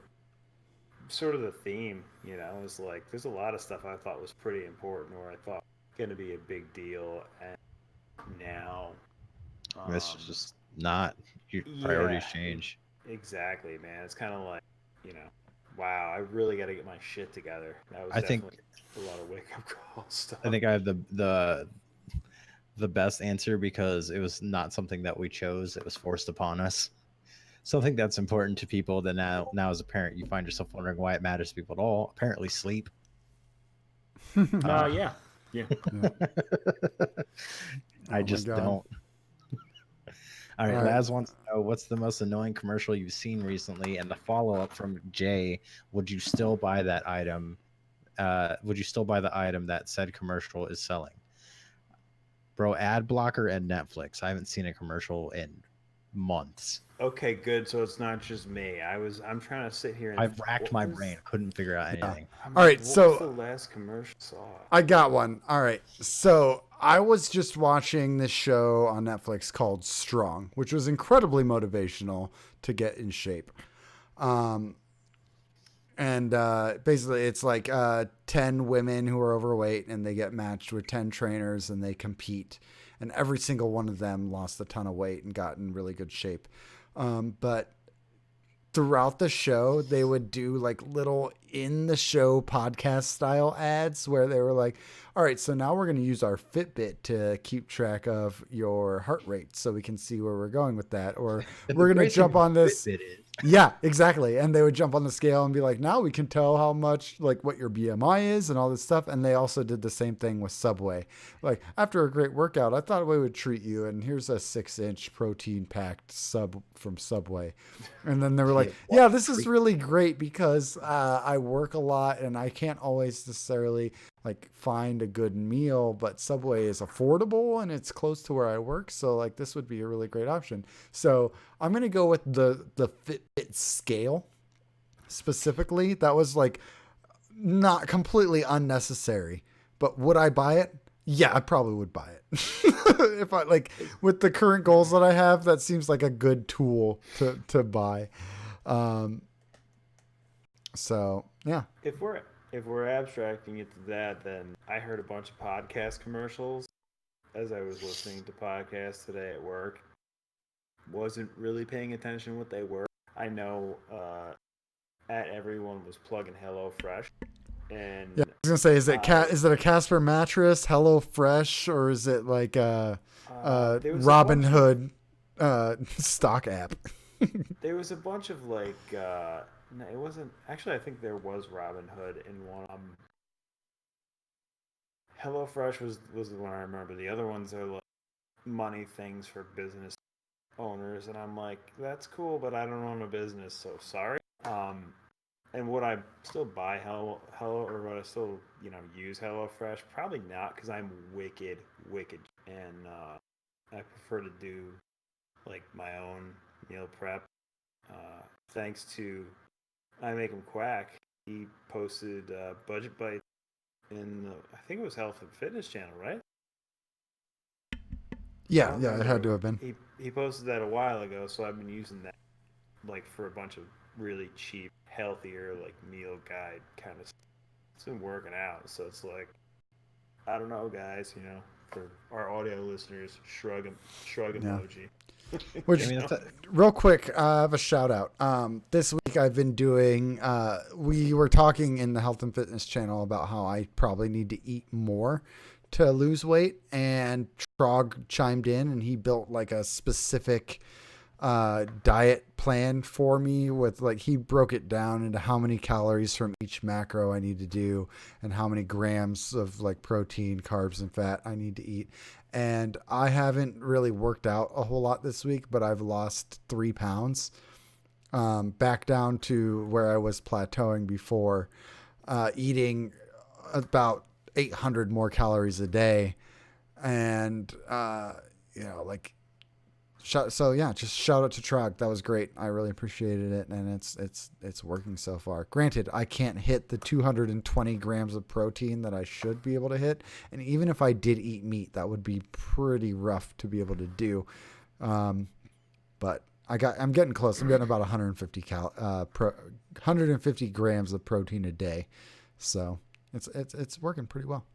Speaker 3: sort of the theme, is like there's a lot of stuff I thought was pretty important or I thought going to be a big deal, and now,
Speaker 2: It's
Speaker 3: um,
Speaker 2: just not. Your
Speaker 3: yeah,
Speaker 2: priorities change.
Speaker 3: exactly, man. It's kind of like, you know, wow, I really got to get my shit together. That was
Speaker 2: I think
Speaker 3: definitely a lot of wake up call
Speaker 2: I
Speaker 3: stuff.
Speaker 2: think I have the best answer because it was not something that we chose. It was forced upon us. Something that's important to people that now as a parent you find yourself wondering why it matters to people at all. Apparently sleep. Uh,
Speaker 3: Yeah, yeah.
Speaker 1: Yeah.
Speaker 2: I
Speaker 1: Oh my
Speaker 2: just
Speaker 1: god.
Speaker 2: don't. All
Speaker 1: All
Speaker 2: right,
Speaker 1: right.
Speaker 2: Laz wants to know what's the most annoying commercial you've seen recently, and the follow up from Jay: would you still buy that item? Would you still buy the item that said commercial is selling? Bro, ad blocker and Netflix. I haven't seen a commercial in months.
Speaker 3: Okay, good. So it's not just me. I'm trying to sit here and
Speaker 2: I've racked
Speaker 3: what
Speaker 2: my
Speaker 3: was
Speaker 2: brain, couldn't figure out
Speaker 1: Yeah.
Speaker 2: anything.
Speaker 3: I'm
Speaker 1: All
Speaker 3: like,
Speaker 1: right.
Speaker 3: what was the
Speaker 1: So
Speaker 3: last commercial I saw?
Speaker 1: I got one. All right. So I was just watching this show on Netflix called Strong, which was incredibly motivational to get in shape. Um, and basically, it's like 10 women who are overweight and they get matched with 10 trainers and they compete. And every single one of them lost a ton of weight and got in really good shape. But throughout the show, they would do like little in the show podcast style ads where they were like, all right, so now we're going to use our Fitbit to keep track of your heart rate so we can see where we're going with that. Or
Speaker 2: And the
Speaker 1: we're going to
Speaker 2: great thing
Speaker 1: jump
Speaker 2: about
Speaker 1: on this.
Speaker 2: Fitbit is
Speaker 1: Yeah, exactly. And they would jump on the scale and be like, now we can tell how much, like what your BMI is and all this stuff. And they also did the same thing with Subway. Like, after a great workout, I thought we would treat you. And here's a 6-inch protein packed sub from Subway. And then they were like,
Speaker 2: yeah, what
Speaker 1: yeah, this is
Speaker 2: treat
Speaker 1: really great because I work a lot and I can't always necessarily like find a good meal, but Subway is affordable and it's close to where I work. So like this would be a really great option. So I'm gonna go with the Fitbit scale specifically. That was like not completely unnecessary, but would I buy it? Yeah, I probably would buy it. If I like with the current goals that I have, that seems like a good tool to buy. Um, so yeah,
Speaker 3: If we're abstracting it to that, then I heard a bunch of podcast commercials as I was listening to podcasts today at work. Wasn't really paying attention what they were. I know at everyone was plugging HelloFresh,
Speaker 1: yeah.
Speaker 3: and
Speaker 1: I was gonna say,
Speaker 3: I
Speaker 1: is it a Casper mattress, Hello Fresh, or is it like a
Speaker 3: there was a
Speaker 1: Robin
Speaker 3: bunch of
Speaker 1: Hood stock app?
Speaker 3: like no, it wasn't actually. I think there was Robin Hood in one. HelloFresh was the one I remember. The other ones are like money things for business owners, and I'm like, that's cool, but I don't own a business, so sorry. And would I still buy Hello, or would I still use HelloFresh? Probably not, because I'm wicked, and I prefer to do like my own meal prep. Thanks to I Make 'em Quack, he posted Budget Bites in I think it was Health and Fitness channel, right?
Speaker 1: Yeah, it had to have been.
Speaker 3: He posted that a while ago, so I've been using that like for a bunch of really cheap, healthier like meal guide kind of stuff. It's been working out, so it's like I don't know, guys. For our audio listeners, shrug emoji.
Speaker 1: Which,
Speaker 2: I mean,
Speaker 1: real quick, I have a shout out. This week I've been doing. We were talking in the Health and Fitness channel about how I probably need to eat more to lose weight, and Trog chimed in and he built like a specific diet plan for me with like he broke it down into how many calories from each macro I need to do and how many grams of like protein, carbs, and fat I need to eat. And I haven't really worked out a whole lot this week, but I've lost 3 pounds, back down to where I was plateauing before, eating about 800 more calories a day. And, like, so yeah, just shout out to Trog. That was great. I really appreciated it, and it's working so far. Granted, I can't hit the 220 grams of protein that I should be able to hit, and even if I did eat meat, that would be pretty rough to be able to do. But I'm getting close. I'm getting about 150 grams of protein a day, so it's working pretty well.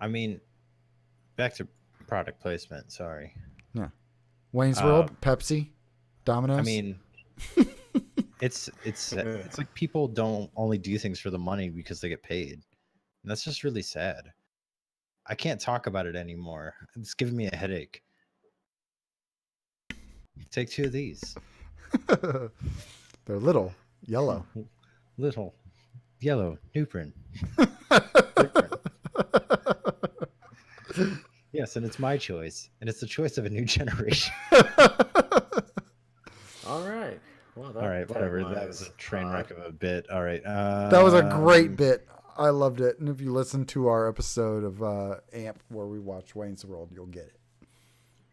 Speaker 2: I mean, back to product placement. Sorry.
Speaker 1: Yeah. Wayne's World, Pepsi, Domino's.
Speaker 2: I mean, it's like people don't only do things for the money because they get paid. And that's just really sad. I can't talk about it anymore. It's giving me a headache. Take 2 of these.
Speaker 1: They're little, yellow.
Speaker 2: Little, yellow, Nuprin. Yes, and it's my choice, and it's the choice of a new generation.
Speaker 3: All right. Well,
Speaker 2: all right, whatever. That was a train wreck of a bit. All right.
Speaker 1: That was a great bit. I loved it. And if you listen to our episode of AMP where we watch Wayne's World, you'll get it.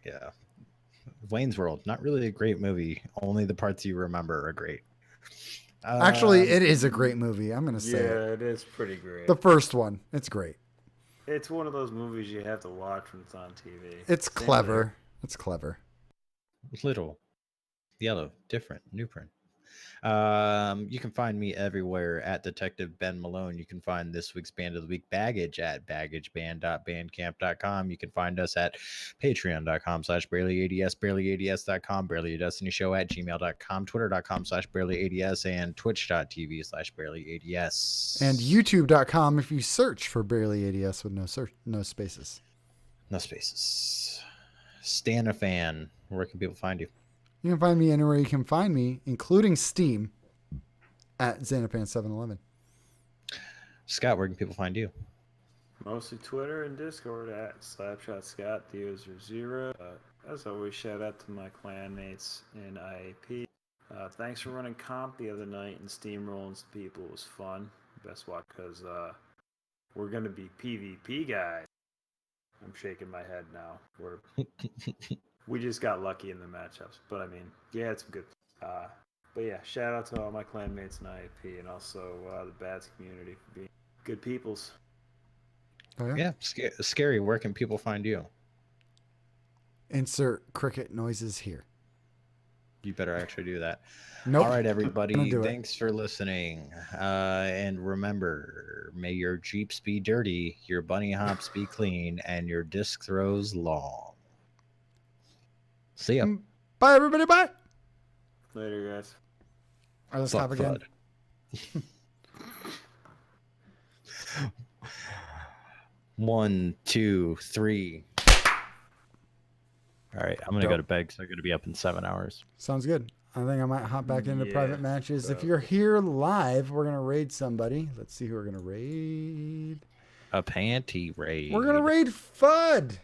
Speaker 2: Yeah. Wayne's World, not really a great movie. Only the parts you remember are great.
Speaker 1: Actually, it is a great movie. I'm going to say
Speaker 3: Yeah, it is pretty great.
Speaker 1: The first one. It's great.
Speaker 3: It's one of those movies you have to watch when it's on TV.
Speaker 1: It's clever. It's clever.
Speaker 2: Little, yellow, different, Nuprin. You can find me everywhere at Detective Ben Malone. You can find this week's Band of the Week Baggage at baggageband.bandcamp.com. You can find us at patreon.com/BarelyADS, BarelyADS.com, BarelyADestinyshow@gmail.com, Twitter.com/BarelyADS, and Twitch.tv/BarelyADS.
Speaker 1: And YouTube.com if you search for BarelyADS with no spaces.
Speaker 2: No spaces. Stan a fan. Where can people find you?
Speaker 1: You can find me anywhere you can find me, including Steam, at Xanapan711.
Speaker 2: Scott, where can people find you?
Speaker 3: Mostly Twitter and Discord at SlapshotScott, the user 0. As always, shout out to my clanmates in IAP. Thanks for running comp the other night and steamrolling some people. It was fun. Best watch because we're going to be PvP guys. I'm shaking my head now. We just got lucky in the matchups, but I mean, yeah, it's good. But yeah, shout out to all my clanmates in IAP and also the BADS community for being good peoples.
Speaker 1: Oh,
Speaker 2: yeah, scary. Where can people find you?
Speaker 1: Insert cricket noises here.
Speaker 2: You better actually do that.
Speaker 1: Nope.
Speaker 2: All right, everybody. Thanks for listening. And remember, may your Jeeps be dirty, your bunny hops be clean, and your disc throws long. See ya.
Speaker 1: Bye, everybody. Bye.
Speaker 3: Later, guys.
Speaker 1: All right, let's hop again.
Speaker 2: 1, 2, 3. All right, I'm gonna go to bed because I'm gonna be up in 7 hours.
Speaker 1: Sounds good. I think I might hop back into private matches. If you're here live, we're gonna raid somebody. Let's see who we're gonna raid.
Speaker 2: A panty raid.
Speaker 1: We're gonna raid Fudd.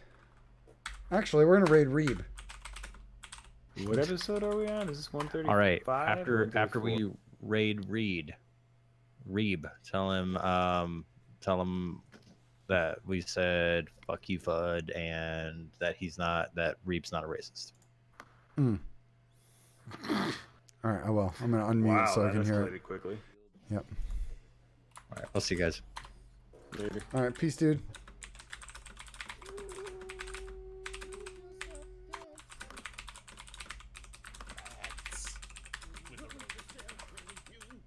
Speaker 1: Actually, we're gonna raid Reeb.
Speaker 3: What episode are we on? Is this 135?
Speaker 2: All right. After
Speaker 3: 134?
Speaker 2: we raid Reeb, tell him that we said fuck you, Fudd, and that Reeb's not a racist.
Speaker 1: All right, I will. I'm gonna unmute
Speaker 3: Wow,
Speaker 1: so I
Speaker 3: that
Speaker 1: can hear
Speaker 3: escalated
Speaker 1: it.
Speaker 3: quickly.
Speaker 1: Yep.
Speaker 2: All right, I'll see you guys.
Speaker 3: Later.
Speaker 1: All right, peace, dude.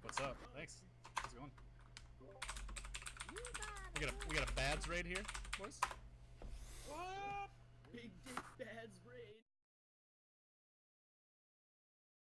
Speaker 4: What's up? Thanks. How's it going? We got a BADS raid here, boys.